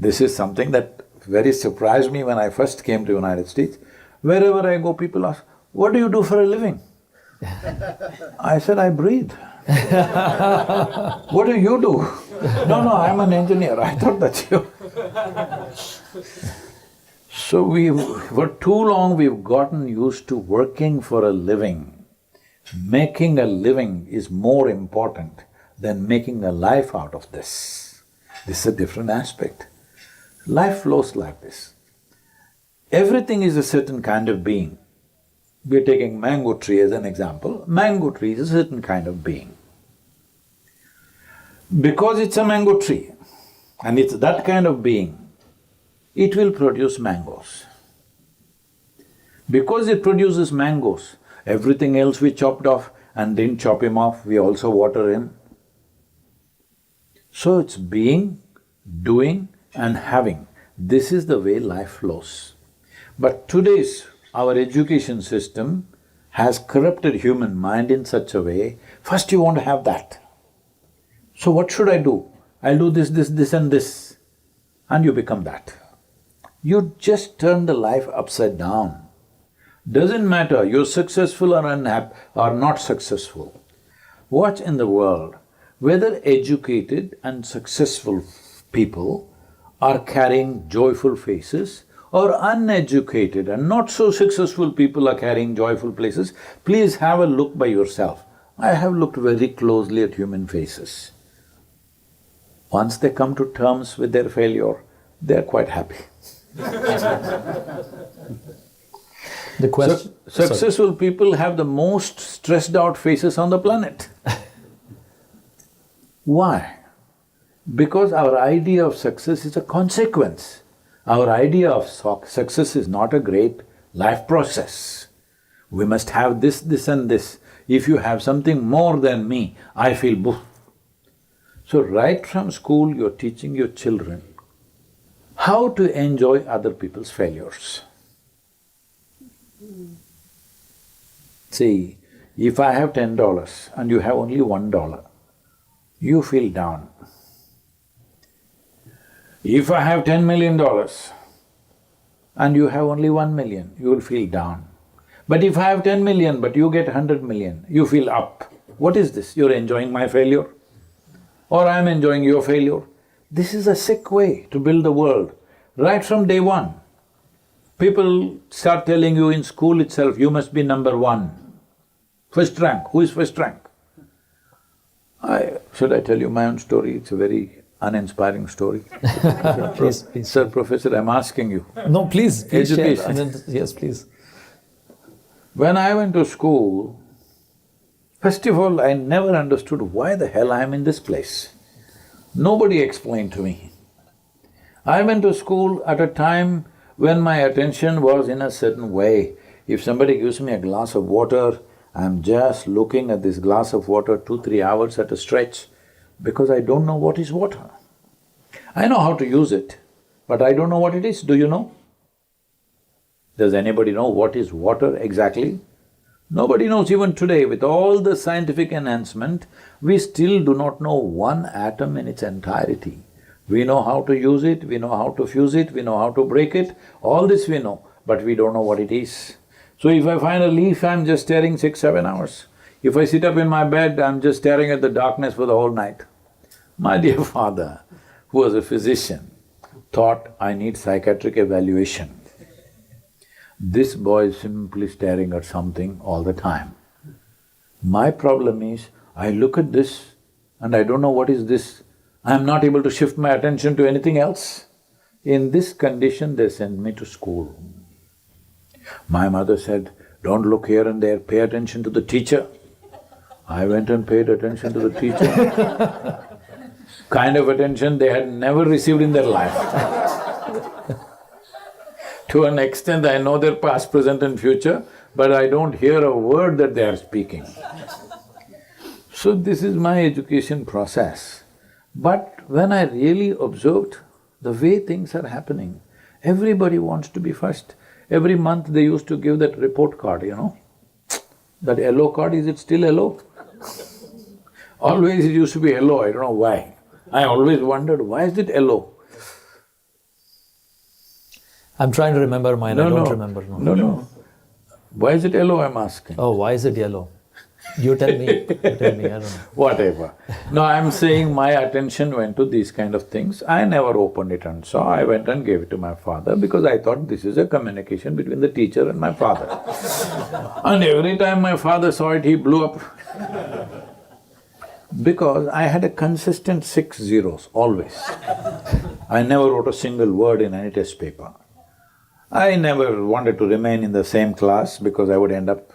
This is something that very surprised me when I first came to United States. Wherever I go, people ask, what do you do for a living? I said, I breathe. What do you do? No, I'm an engineer. I thought that's you. So for too long we've gotten used to working for a living. Making a living is more important than making a life out of this. This is a different aspect. Life flows like this. Everything is a certain kind of being. We're taking mango tree as an example. Mango tree is a certain kind of being. Because it's a mango tree and it's that kind of being, it will produce mangoes. Because it produces mangoes, everything else we chopped off and didn't chop him off, we also water him. So it's being, doing and having. This is the way life flows. But today's our education system has corrupted human mind in such a way, first you want to have that. So what should I do? I'll do this and this, and you become that. You just turn the life upside down. Doesn't matter you're successful or unhappy or not successful. Watch in the world, whether educated and successful people are carrying joyful faces or uneducated and not so successful people are carrying joyful places, please have a look by yourself. I have looked very closely at human faces. Once they come to terms with their failure, they're quite happy. The question… Successful people have the most stressed out faces on the planet. Why? Because our idea of success is a consequence. Our idea of success is not a great life process. We must have this, this and this. If you have something more than me, I feel boof. So right from school you're teaching your children how to enjoy other people's failures. See, if I have $10 and you have only $1, you feel down. If I have $10 million and you have only 1 million, you will feel down. But if I have 10 million but you get 100 million, you feel up. What is this? You're enjoying my failure? Or I'm enjoying your failure? This is a sick way to build the world. Right from day one, people start telling you in school itself, you must be number one. First rank, who is first rank? Should I tell you my own story? It's a very uninspiring story. Please, please. Sir, Professor, I'm asking you. No, please share. Education. And then… yes, please. When I went to school, first of all, I never understood why the hell I'm in this place. Nobody explained to me. I went to school at a time when my attention was in a certain way. If somebody gives me a glass of water, I'm just looking at this glass of water 2-3 hours at a stretch because I don't know what is water. I know how to use it, but I don't know what it is. Do you know? Does anybody know what is water exactly? Nobody knows. Even today, with all the scientific enhancement, we still do not know one atom in its entirety. We know how to use it, we know how to fuse it, we know how to break it, all this we know, but we don't know what it is. So if I find a leaf, I'm just staring 6-7 hours. If I sit up in my bed, I'm just staring at the darkness for the whole night. My dear father, who was a physician, thought I need psychiatric evaluation. This boy is simply staring at something all the time. My problem is, I look at this and I don't know what is this. I'm not able to shift my attention to anything else. In this condition, they sent me to school. My mother said, don't look here and there, pay attention to the teacher. I went and paid attention to the teacher. Kind of attention they had never received in their life. To an extent, I know their past, present and future, but I don't hear a word that they are speaking. So this is my education process. But when I really observed the way things are happening, everybody wants to be first. Every month they used to give that report card, you know. That yellow card, is it still yellow? Always it used to be yellow, I don't know why. I always wondered, why is it yellow? I'm trying to remember mine, I don't remember. No. Why is it yellow, I'm asking? Oh, why is it yellow? You tell me, I don't know. Whatever. No, I'm saying my attention went to these kind of things. I never opened it and saw. I went and gave it to my father because I thought this is a communication between the teacher and my father. And every time my father saw it, he blew up. Because I had a consistent 6 zeros, always. I never wrote a single word in any test paper. I never wanted to remain in the same class because I would end up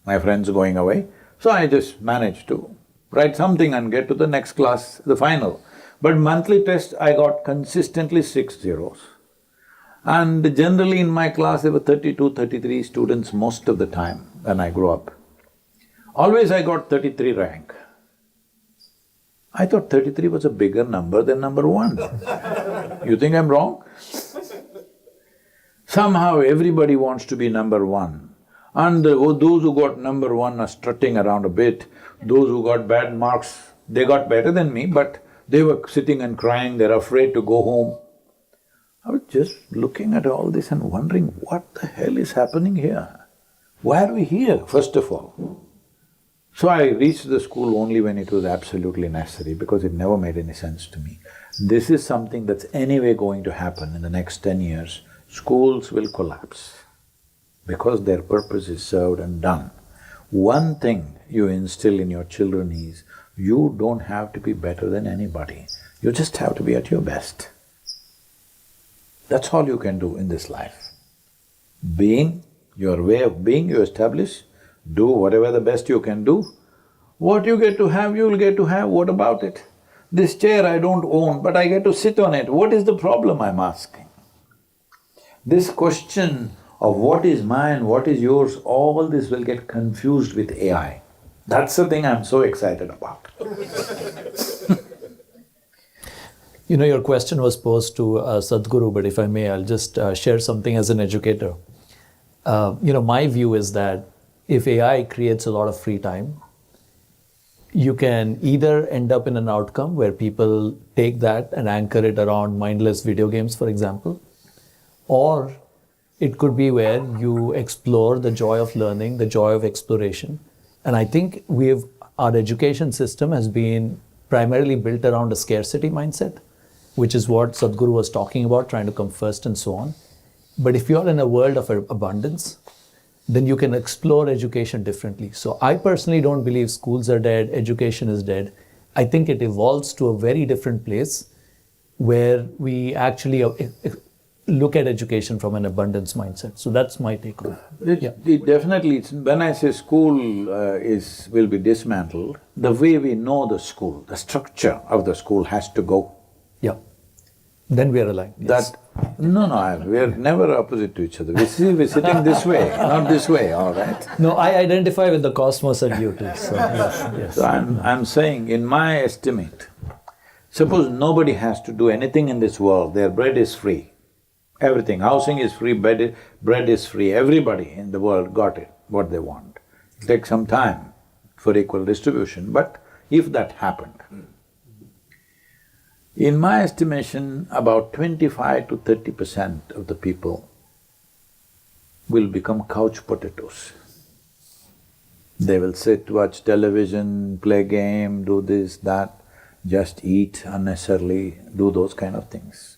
my friends going away. So I just managed to write something and get to the next class, the final. But monthly test, I got consistently 6 zeros. And generally in my class, there were 32, 33 students most of the time when I grew up. Always I got 33 rank. I thought 33 was a bigger number than number 1. You think I'm wrong? Somehow everybody wants to be number 1. And those who got number 1 are strutting around a bit. Those who got bad marks, they got better than me, but they were sitting and crying, they're afraid to go home. I was just looking at all this and wondering, what the hell is happening here? Why are we here, first of all? So I reached the school only when it was absolutely necessary because it never made any sense to me. This is something that's anyway going to happen in the next 10 years. Schools will collapse because their purpose is served and done. One thing you instill in your children is, you don't have to be better than anybody, you just have to be at your best. That's all you can do in this life. Being, your way of being you establish, do whatever the best you can do. What you get to have, you'll get to have, what about it? This chair I don't own, but I get to sit on it, what is the problem, I'm asking? This question of what is mine, what is yours, all this will get confused with AI. That's the thing I'm so excited about. You know, your question was posed to Sadhguru, but if I may, I'll just share something as an educator. My view is that if AI creates a lot of free time, you can either end up in an outcome where people take that and anchor it around mindless video games, for example, or it could be where you explore the joy of learning, the joy of exploration. And I think our education system has been primarily built around a scarcity mindset, which is what Sadhguru was talking about, trying to come first and so on. But if you're in a world of abundance, then you can explore education differently. So I personally don't believe schools are dead, education is dead. I think it evolves to a very different place where we actually look at education from an abundance mindset. So that's my take on it. It definitely, when I say school will be dismantled, the way we know the school, the structure of the school has to go. Yeah. Then we are aligned. Yes. No, we are never opposite to each other. We're sitting this way, not this way, all right? No, I identify with the cosmos and you too, so yes. So I'm saying, in my estimate, suppose nobody has to do anything in this world, their bread is free. Everything, housing is free, bread is free, everybody in the world got it, what they want. It'll take some time for equal distribution, but if that happened, in my estimation, about 25 to 30% of the people will become couch potatoes. They will sit, watch television, play game, do this, that, just eat unnecessarily, do those kind of things.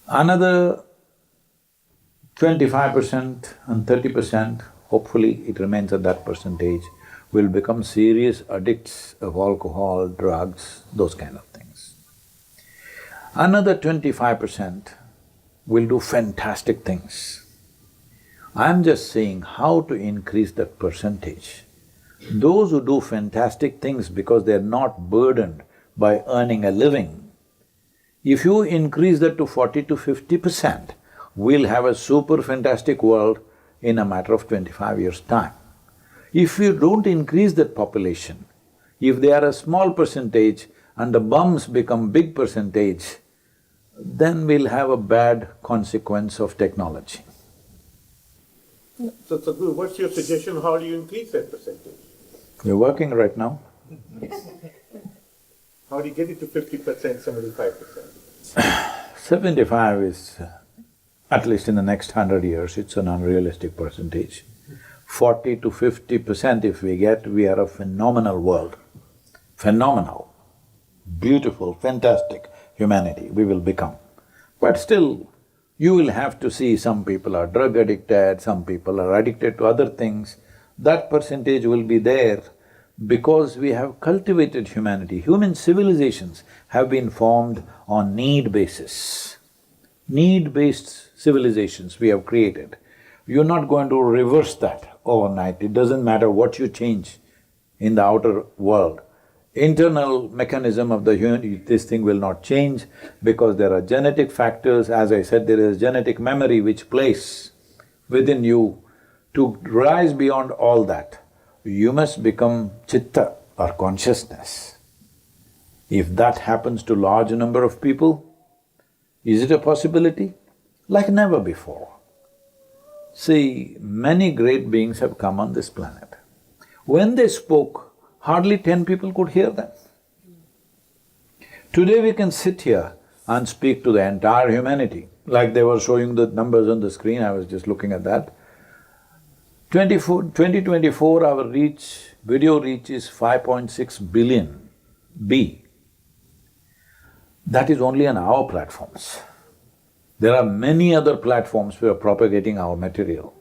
Another 25% and 30%, hopefully it remains at that percentage, will become serious addicts of alcohol, drugs, those kind of things. Another 25% will do fantastic things. I'm just saying how to increase that percentage. Those who do fantastic things because they're not burdened by earning a living, if you increase that to 40 to 50%, we'll have a super fantastic world in a matter of 25 years' time. If you don't increase that population, if they are a small percentage and the bums become big percentage, then we'll have a bad consequence of technology. So, Sadhguru, what's your suggestion? How do you increase that percentage? We're working right now. How do you get it to 50%, 75%? 75 is, at least in the next 100 years, it's an unrealistic percentage. 40 to 50% if we get, we are a phenomenal world. Phenomenal, beautiful, fantastic humanity we will become. But still, you will have to see some people are drug addicted, some people are addicted to other things. That percentage will be there because we have cultivated humanity. Human civilizations have been formed on need basis. Need-based civilizations we have created. You're not going to reverse that overnight. It doesn't matter what you change in the outer world. Internal mechanism of the human… this thing will not change because there are genetic factors. As I said, there is genetic memory which plays within you. To rise beyond all that, you must become chitta or consciousness. If that happens to large number of people, is it a possibility? Like never before. See, many great beings have come on this planet. When they spoke, hardly 10 people could hear them. Today we can sit here and speak to the entire humanity, like they were showing the numbers on the screen, I was just looking at that. 2024, our reach, video reach is 5.6 billion B. That is only on our platforms. There are many other platforms who are propagating our material.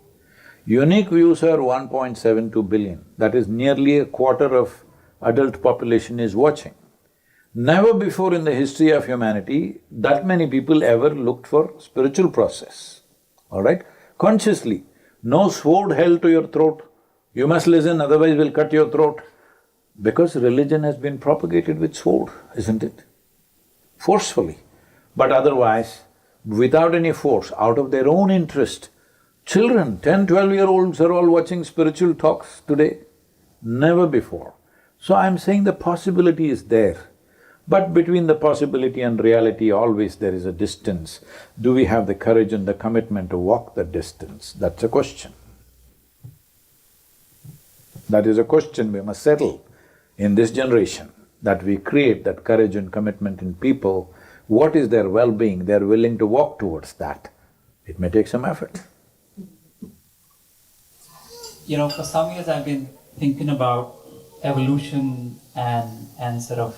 Unique views are 1.72 billion, that is nearly a quarter of adult population is watching. Never before in the history of humanity that many people ever looked for spiritual process, all right? Consciously, no sword held to your throat, you must listen otherwise we'll cut your throat. Because religion has been propagated with sword, isn't it? Forcefully. But otherwise, without any force, out of their own interest, children, 10, 12-year-olds are all watching spiritual talks today. Never before. So I'm saying the possibility is there. But between the possibility and reality, always there is a distance. Do we have the courage and the commitment to walk that distance? That's a question. That is a question we must settle in this generation, that we create that courage and commitment in people. What is their well-being? They're willing to walk towards that. It may take some effort. You know, for some years I've been thinking about evolution and sort of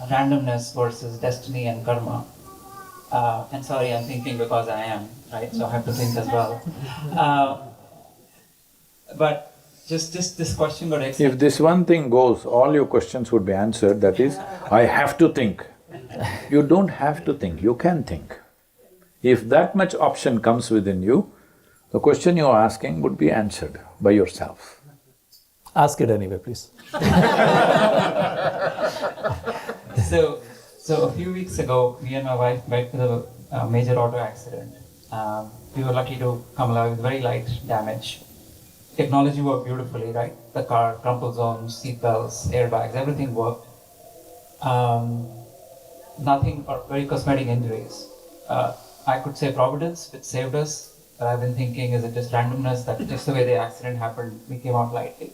randomness versus destiny and karma. And sorry, I'm thinking because I am, right? So I have to think as well. But just this question got extended. If this one thing goes, all your questions would be answered, that is, I have to think. You don't have to think, you can think. If that much option comes within you, the question you're asking would be answered by yourself. Ask it anyway, please. So a few weeks ago, me and my wife met with a major auto accident. We were lucky to come alive with very light damage. Technology worked beautifully, right? The car, crumple zones, seat belts, airbags, everything worked. Nothing, or very cosmetic injuries. I could say providence, which saved us, but I've been thinking, is it just randomness that just the way the accident happened, we came out lightly?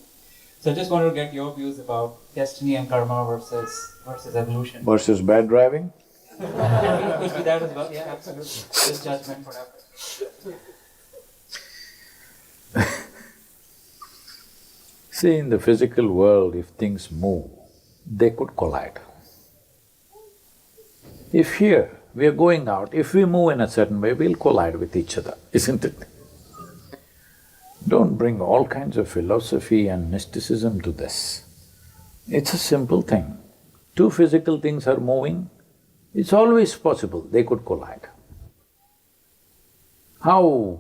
So I just wanted to get your views about destiny and karma versus evolution. Versus bad driving? Could be that as well, yeah, absolutely. Just judgment, whatever. See, in the physical world, if things move, they could collide. If here, we are going out, if we move in a certain way, we'll collide with each other, isn't it? Don't bring all kinds of philosophy and mysticism to this. It's a simple thing. Two physical things are moving, it's always possible they could collide. How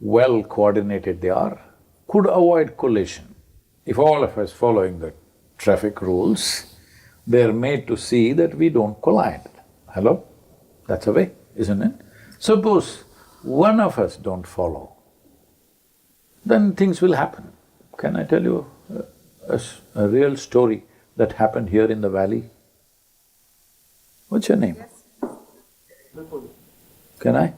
well coordinated they are could avoid collision. If all of us following the traffic rules, they're made to see that we don't collide. Hello? That's a way, isn't it? Suppose one of us don't follow, then things will happen. Can I tell you a real story that happened here in the valley? What's your name? Can I?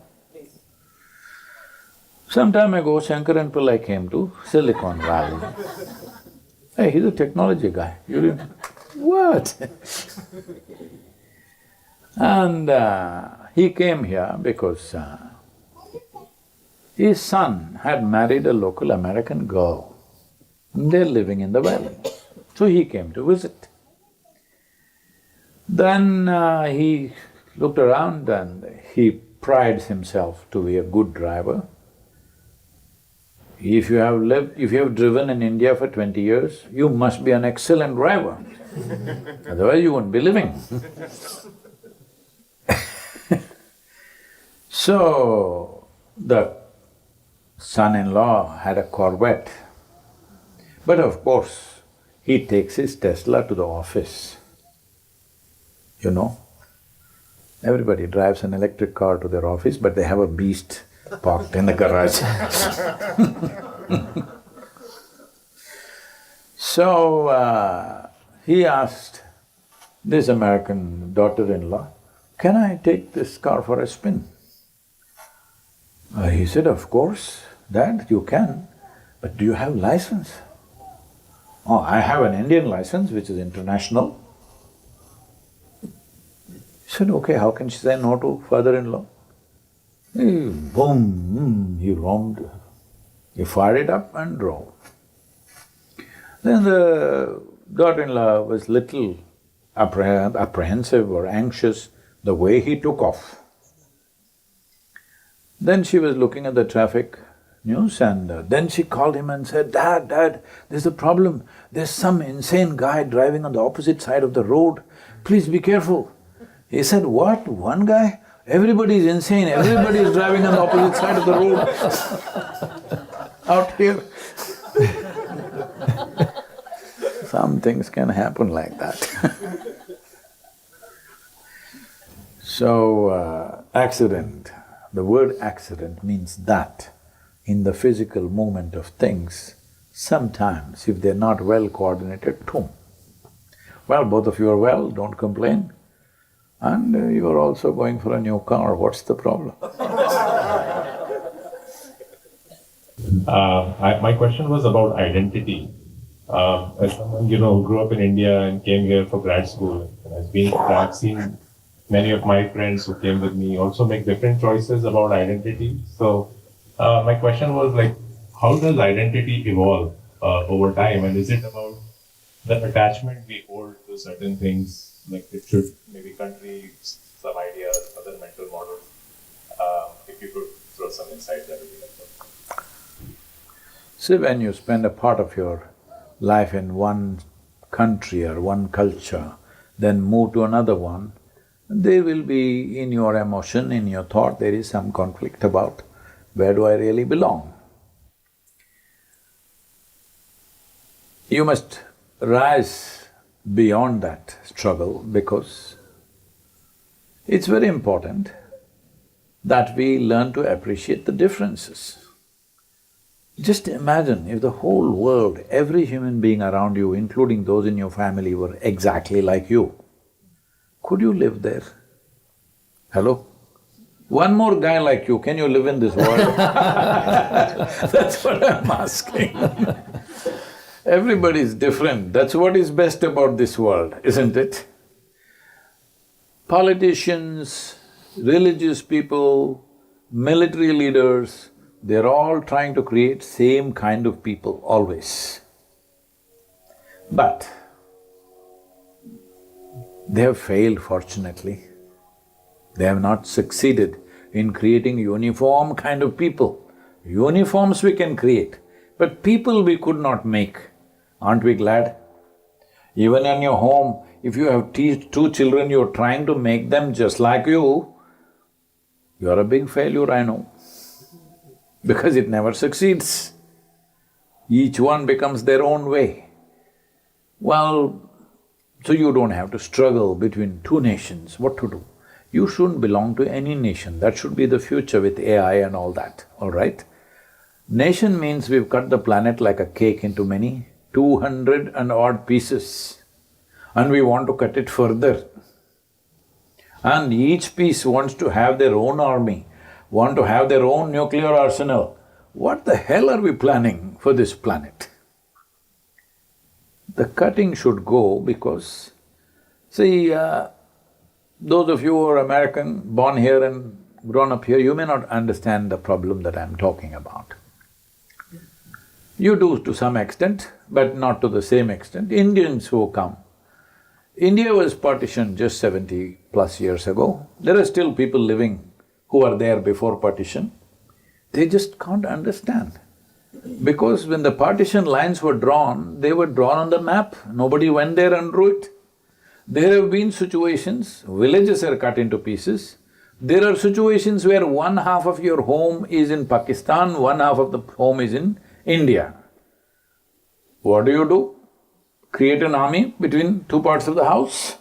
Some time ago, Shankaran Pillai came to Silicon Valley. Hey, he's a technology guy, you didn't… What? And he came here because His son had married a local American girl. They're living in the valley. So he came to visit. Then he looked around and he prides himself to be a good driver. If you have driven in India for 20 years, you must be an excellent driver. Otherwise you won't be living. So, the son-in-law had a Corvette. But of course, he takes his Tesla to the office. You know, everybody drives an electric car to their office, but they have a beast parked in the garage. So, he asked this American daughter-in-law, "Can I take this car for a spin?" He said, "Of course, Dad, you can, but do you have license?" "Oh, I have an Indian license which is international." He said, "Okay, how can she say no to father-in-law?" Boom, he roamed, he fired it up and drove. Then the daughter-in-law was little apprehensive or anxious the way he took off. Then she was looking at the traffic news and then she called him and said, "Dad, there's a problem. There's some insane guy driving on the opposite side of the road. Please be careful." He said, "What? One guy? Everybody is insane, everybody is driving on the opposite side of the road out here." Some things can happen like that. So, accident. The word accident means that in the physical movement of things, sometimes if they're not well coordinated, boom. Well, both of you are well, don't complain. And you are also going for a new car, what's the problem? My question was about identity. As someone, grew up in India and came here for grad school, I've seen many of my friends who came with me also make different choices about identity. So, my question was like, how does identity evolve over time? And is it about the attachment we hold to certain things, like it should maybe country, some ideas, other mental models? If you could throw some insight, that would be helpful. See, when you spend a part of your life in one country or one culture, then move to another one, there will be in your emotion, in your thought, there is some conflict about where do I really belong. You must rise beyond that struggle because it's very important that we learn to appreciate the differences. Just imagine if the whole world, every human being around you, including those in your family, were exactly like you. Could you live there? Hello? One more guy like you, can you live in this world? That's what I'm asking. Everybody is different, that's what is best about this world, isn't it? Politicians, religious people, military leaders, they're all trying to create same kind of people, always. But they have failed, fortunately. They have not succeeded in creating uniform kind of people. Uniforms we can create, but people we could not make. Aren't we glad? Even in your home, if you have two children, you're trying to make them just like you're a big failure, I know, because it never succeeds. Each one becomes their own way. Well, so you don't have to struggle between two nations, what to do? You shouldn't belong to any nation, that should be the future with AI and all that, all right? Nation means we've cut the planet like a cake into many, 200 and odd pieces, and we want to cut it further. And each piece wants to have their own army, want to have their own nuclear arsenal. What the hell are we planning for this planet? The cutting should go because, see, those of you who are American, born here and grown up here, you may not understand the problem that I'm talking about. You do to some extent, but not to the same extent. Indians who come, India was partitioned just 70 plus years ago. There are still people living who were there before partition. They just can't understand. Because when the partition lines were drawn, they were drawn on the map, nobody went there and drew it. There have been situations, villages are cut into pieces. There are situations where one half of your home is in Pakistan, one half of the home is in India. What do? Create an army between two parts of the house?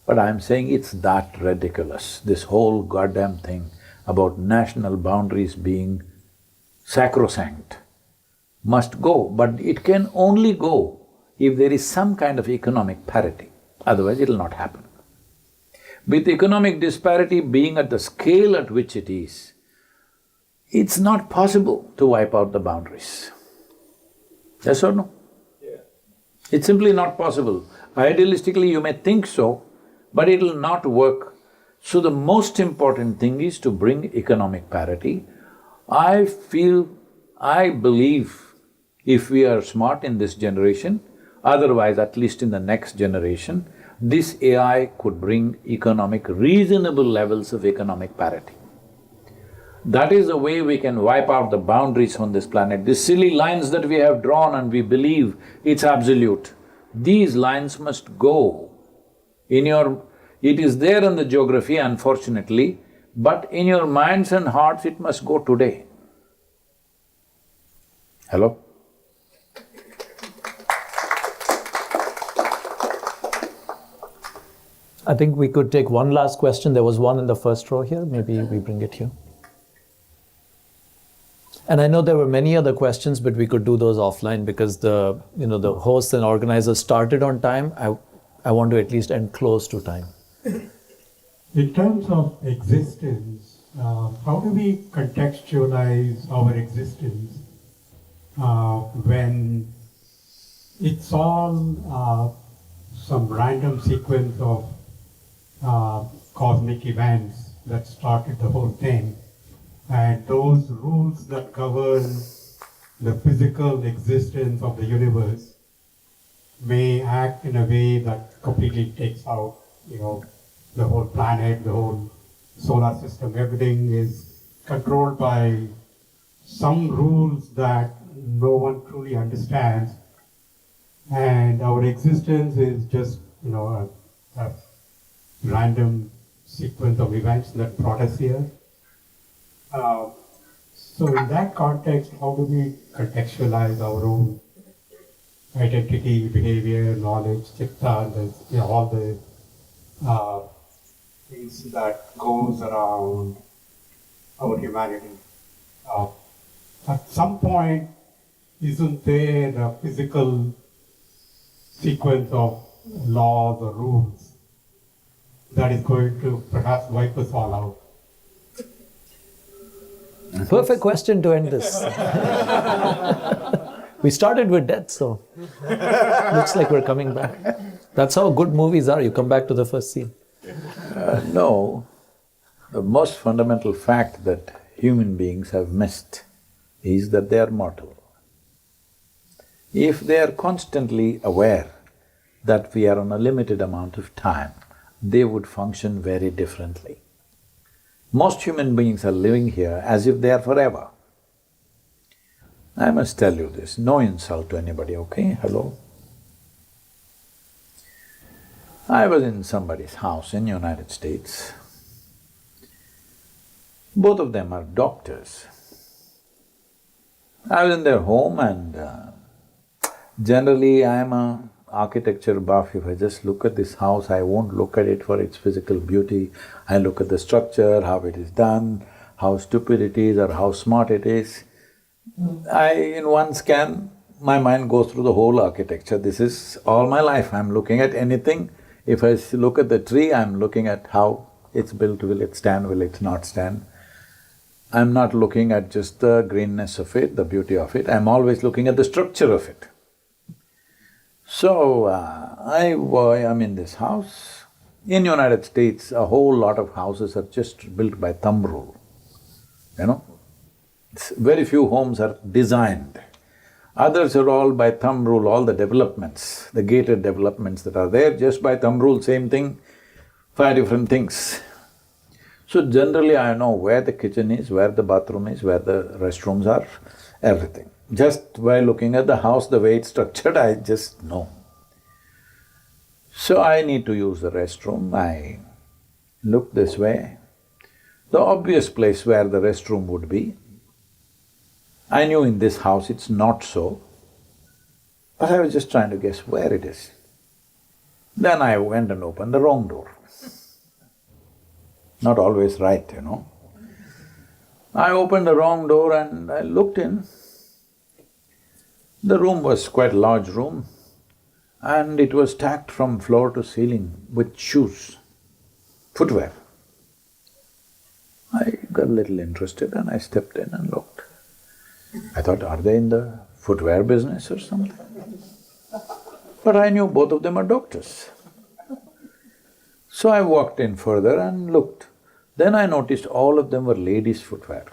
But I'm saying it's that ridiculous, this whole goddamn thing about national boundaries being sacrosanct must go, but it can only go if there is some kind of economic parity, otherwise it'll not happen. With economic disparity being at the scale at which it is, it's not possible to wipe out the boundaries. Yes or no? Yeah. It's simply not possible. Idealistically you may think so, but it'll not work. So the most important thing is to bring economic parity. I believe if we are smart in this generation, otherwise at least in the next generation, this AI could bring reasonable levels of economic parity. That is the way we can wipe out the boundaries on this planet. These silly lines that we have drawn and we believe it's absolute, these lines must go. It is there in the geography, unfortunately, but in your minds and hearts it must go today. Hello? I think we could take one last question. There was one in the first row here, maybe we bring it here. And I know there were many other questions, but we could do those offline because the hosts and organizers started on time. I want to at least end close to time. In terms of existence, how do we contextualize our existence when it's all some random sequence of cosmic events that started the whole thing, and those rules that govern the physical existence of the universe may act in a way that completely takes out, the whole planet, the whole solar system. Everything is controlled by some rules that no one truly understands, and our existence is just, a random sequence of events that brought us here. So in that context, how do we contextualize our own identity, behavior, knowledge, chitta, all the things that goes around our humanity? At some point, isn't there a physical sequence of laws or rules that is going to perhaps wipe us all out? Perfect question to end this. We started with death, so looks like we're coming back. That's how good movies are, you come back to the first scene. No, the most fundamental fact that human beings have missed is that they are mortal. If they are constantly aware that we are on a limited amount of time, they would function very differently. Most human beings are living here as if they are forever. I must tell you this, no insult to anybody, okay? Hello? I was in somebody's house in United States. Both of them are doctors. I was in their home and generally I am a architecture buff. If I just look at this house, I won't look at it for its physical beauty. I look at the structure, how it is done, how stupid it is or how smart it is. In one scan, my mind goes through the whole architecture. This is all my life, I'm looking at anything. If I look at the tree, I'm looking at how it's built, will it stand, will it not stand. I'm not looking at just the greenness of it, the beauty of it, I'm always looking at the structure of it. So, I'm in this house, In United States, a whole lot of houses are just built by thumb rule, you know. Very few homes are designed. Others are all by thumb rule, all the developments, the gated developments that are there, just by thumb rule, same thing, 5 different things. So generally I know where the kitchen is, where the bathroom is, where the restrooms are, everything. Just by looking at the house, the way it's structured, I just know. So I need to use the restroom, I look this way. The obvious place where the restroom would be, I knew in this house it's not so, but I was just trying to guess where it is. Then I went and opened the wrong door. Not always right, you know. I opened the wrong door and I looked in. The room was quite a large room and it was stacked from floor to ceiling with shoes, footwear. I got a little interested and I stepped in and looked. I thought, are they in the footwear business or something? But I knew both of them are doctors. So I walked in further and looked. Then I noticed all of them were ladies' footwear.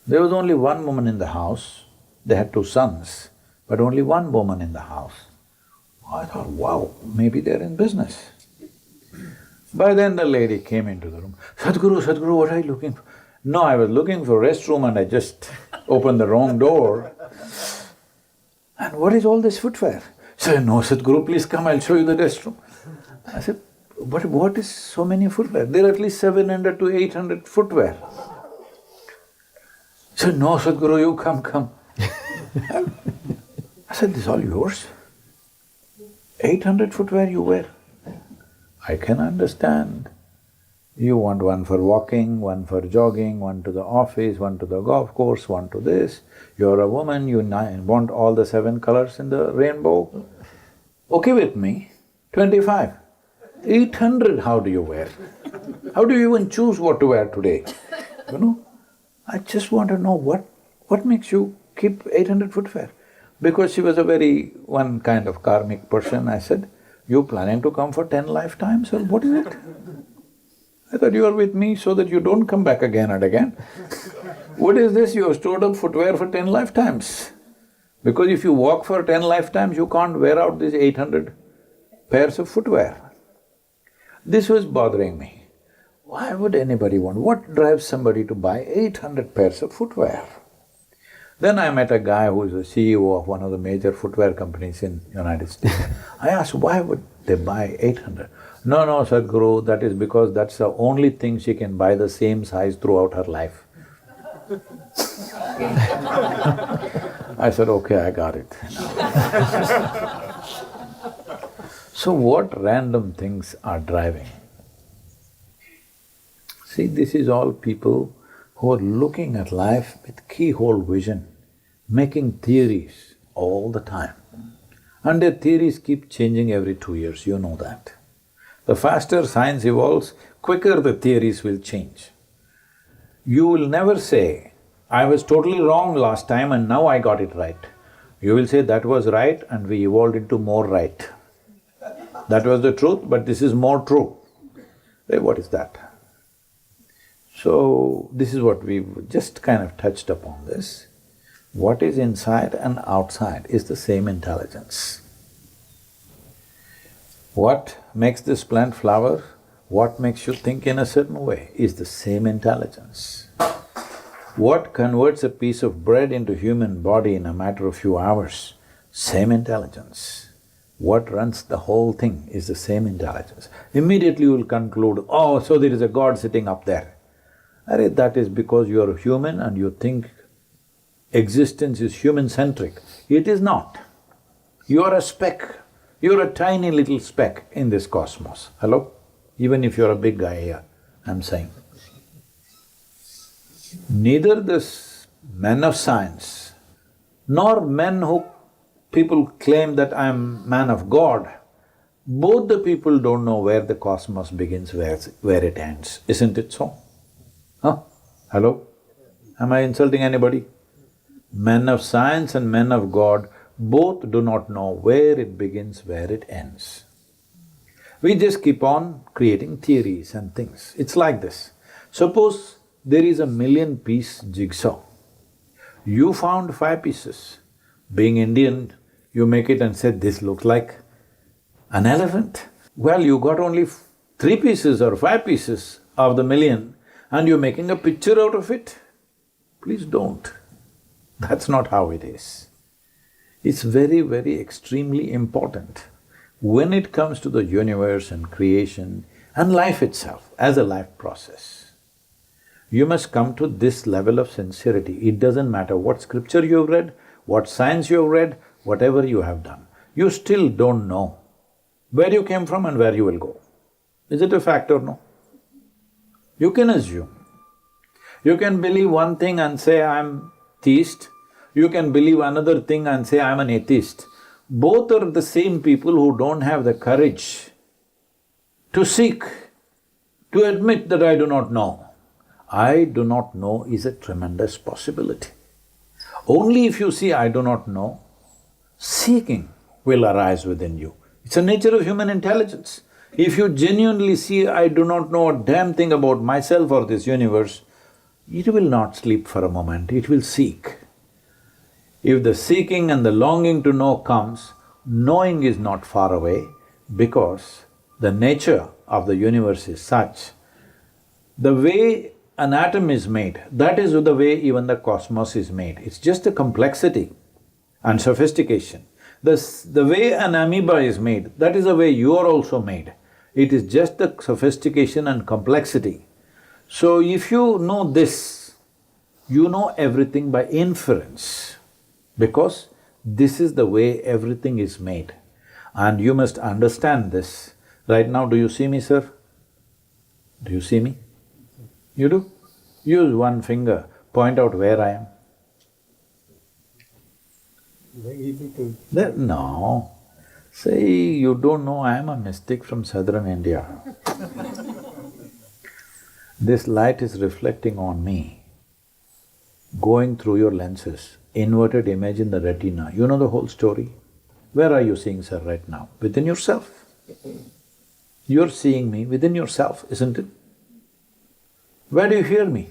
There was only one woman in the house, they had 2 sons, but only one woman in the house. I thought, wow, maybe they're in business. By then the lady came into the room, Sadhguru, Sadhguru, what are you looking for? No, I was looking for a restroom and I just opened the wrong door. And what is all this footwear? She said, no, Sadhguru, please come, I'll show you the restroom. I said, but what is so many footwear? There are at least 700 to 800 footwear. She said, no, Sadhguru, you come. I said, this is all yours? 800 footwear you wear? I can understand. You want one for walking, one for jogging, one to the office, one to the golf course, one to this. You're a woman, you want all the 7 colors in the rainbow. Okay with me, 25. 800 how do you wear? How do you even choose what to wear today? You know, I just want to know what makes you keep 800 footwear? Because she was a very one kind of karmic person, I said, you planning to come for 10 lifetimes or what is it? I thought you are with me so that you don't come back again and again. What is this? You have stored up footwear for 10 lifetimes. Because if you walk for 10 lifetimes, you can't wear out these 800 pairs of footwear. This was bothering me. Why would anybody want… what drives somebody to buy 800 pairs of footwear? Then I met a guy who is the CEO of one of the major footwear companies in United States. I asked, why would they buy 800? No, Sadhguru, that is because that's the only thing she can buy the same size throughout her life. I said, okay, I got it. So what random things are driving? See, this is all people who are looking at life with keyhole vision, making theories all the time. And their theories keep changing every 2 years, you know that. The faster science evolves, quicker the theories will change. You will never say, I was totally wrong last time and now I got it right. You will say, that was right and we evolved into more right. That was the truth, but this is more true. Hey, what is that? So, this is what we've just kind of touched upon this. What is inside and outside is the same intelligence. What makes this plant flower, what makes you think in a certain way is the same intelligence. What converts a piece of bread into human body in a matter of few hours, same intelligence. What runs the whole thing is the same intelligence. Immediately you will conclude, oh, so there is a God sitting up there. Arey, that is because you are human and you think existence is human-centric. It is not. You are a speck. You're a tiny little speck in this cosmos. Hello? Even if you're a big guy here, I'm saying. Neither this men of science, nor men who people claim that I'm man of God, both the people don't know where the cosmos begins, where it ends. Isn't it so? Huh? Hello? Am I insulting anybody? Men of science and men of God both do not know where it begins, where it ends. We just keep on creating theories and things. It's like this. Suppose there is 1,000,000-piece jigsaw. You found 5 pieces. Being Indian, you make it and said, this looks like an elephant. Well, you got only 3 pieces or 5 pieces of the 1,000,000 and you're making a picture out of it. Please don't. That's not how it is. It's very, very extremely important when it comes to the universe and creation and life itself as a life process. You must come to this level of sincerity. It doesn't matter what scripture you've read, what science you've read, whatever you have done, you still don't know where you came from and where you will go. Is it a fact or no? You can assume. You can believe one thing and say, I'm theist. You can believe another thing and say, I'm an atheist. Both are the same people who don't have the courage to seek, to admit that I do not know. I do not know is a tremendous possibility. Only if you see I do not know, seeking will arise within you. It's the nature of human intelligence. If you genuinely see I do not know a damn thing about myself or this universe, it will not sleep for a moment, it will seek. If the seeking and the longing to know comes, knowing is not far away because the nature of the universe is such. The way an atom is made, that is the way even the cosmos is made. It's just a complexity and sophistication. The way an amoeba is made, that is the way you are also made. It is just the sophistication and complexity. So if you know this, you know everything by inference, because this is the way everything is made. And you must understand this. Right now, do you see me, sir? Do you see me? You do? Use one finger, point out where I am. Very easy to… No. Say, you don't know I am a mystic from southern India. This light is reflecting on me, going through your lenses, inverted image in the retina. You know the whole story? Where are you seeing, sir, right now? Within yourself. You're seeing me within yourself, isn't it? Where do you hear me?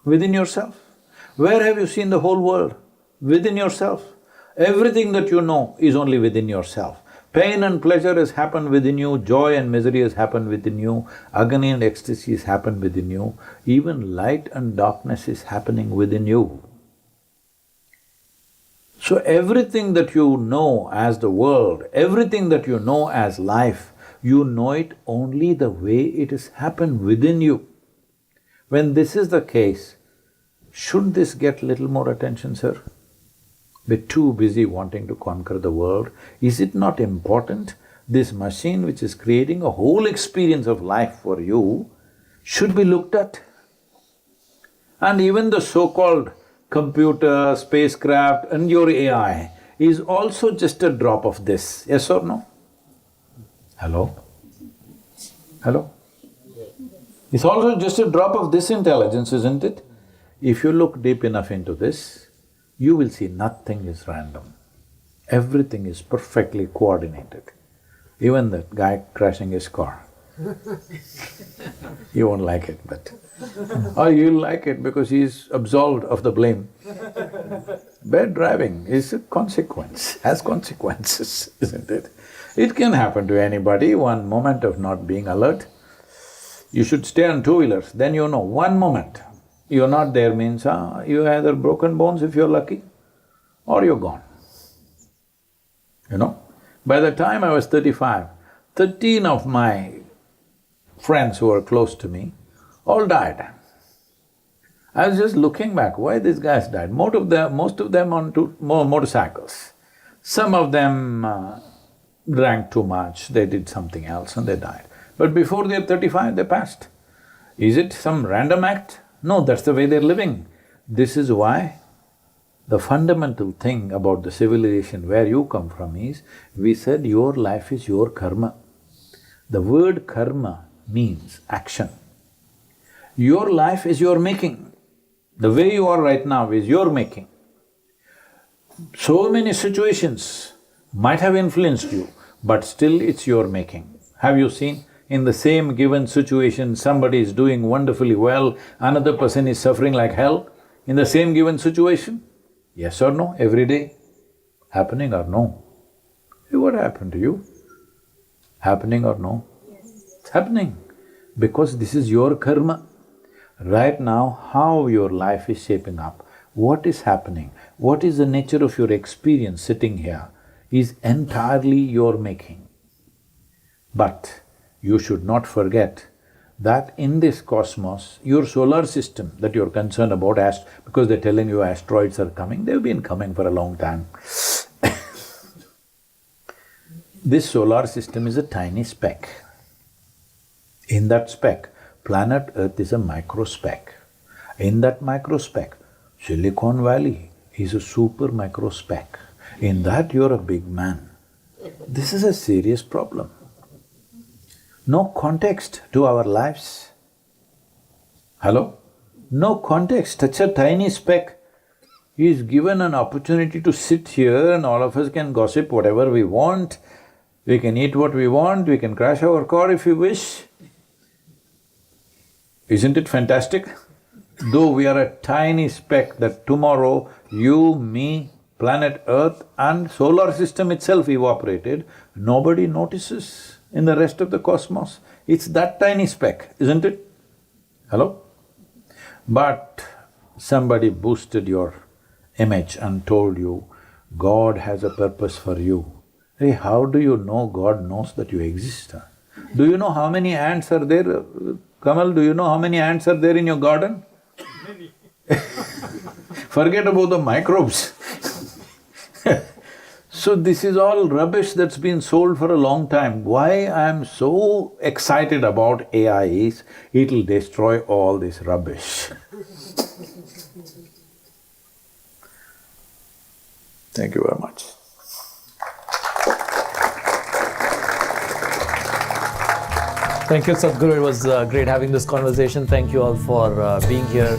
Within yourself. Where have you seen the whole world? Within yourself. Everything that you know is only within yourself. Pain and pleasure has happened within you, joy and misery has happened within you, agony and ecstasy has happened within you, even light and darkness is happening within you. So everything that you know as the world, everything that you know as life, you know it only the way it has happened within you. When this is the case, should this get little more attention, sir? We're too busy wanting to conquer the world. Is it not important? This machine which is creating a whole experience of life for you should be looked at. And even the so-called computer, spacecraft and your AI is also just a drop of this, yes or no? Hello? Hello? It's also just a drop of this intelligence, isn't it? If you look deep enough into this, you will see nothing is random. Everything is perfectly coordinated. Even that guy crashing his car. You won't like it, but… or you'll like it because he's absolved of the blame. Bad driving is a consequence, has consequences, isn't it? It can happen to anybody, one moment of not being alert. You should stay on two-wheelers, then you know, one moment you're not there means, you either broken bones if you're lucky, or you're gone. You know? By the time I was 35, 13 of my friends who were close to me all died. I was just looking back, why these guys died? Most of them on motorcycles. Some of them drank too much, they did something else and they died. But before they're 35, they passed. Is it some random act? No, that's the way they're living. This is why the fundamental thing about the civilization where you come from is, we said your life is your karma. The word karma means action. Your life is your making. The way you are right now is your making. So many situations might have influenced you, but still it's your making. Have you seen? In the same given situation, somebody is doing wonderfully well, another person is suffering like hell in the same given situation? Yes or no, every day? Happening or no? Hey, what happened to you? Happening or no? Yes. It's happening, because this is your karma. Right now, how your life is shaping up, what is happening, what is the nature of your experience sitting here is entirely your making. But you should not forget that in this cosmos, your solar system that you're concerned about, because they're telling you asteroids are coming, they've been coming for a long time. This solar system is a tiny speck. In that speck, planet Earth is a micro speck. In that micro speck, Silicon Valley is a super micro speck. In that, you're a big man. This is a serious problem. No context to our lives. Hello? No context, such a tiny speck. He is given an opportunity to sit here and all of us can gossip whatever we want, we can eat what we want, we can crash our car if we wish. Isn't it fantastic? Though we are a tiny speck that tomorrow you, me, planet Earth and solar system itself evaporated, nobody notices in the rest of the cosmos. It's that tiny speck, isn't it? Hello? But somebody boosted your image and told you, God has a purpose for you. Hey, how do you know God knows that you exist? Do you know how many ants are there? Kamal, do you know how many ants are there in your garden? Many. Forget about the microbes. So this is all rubbish that's been sold for a long time. Why I'm so excited about AI is, it'll destroy all this rubbish. Thank you very much. Thank you, Sadhguru. It was great having this conversation. Thank you all for being here.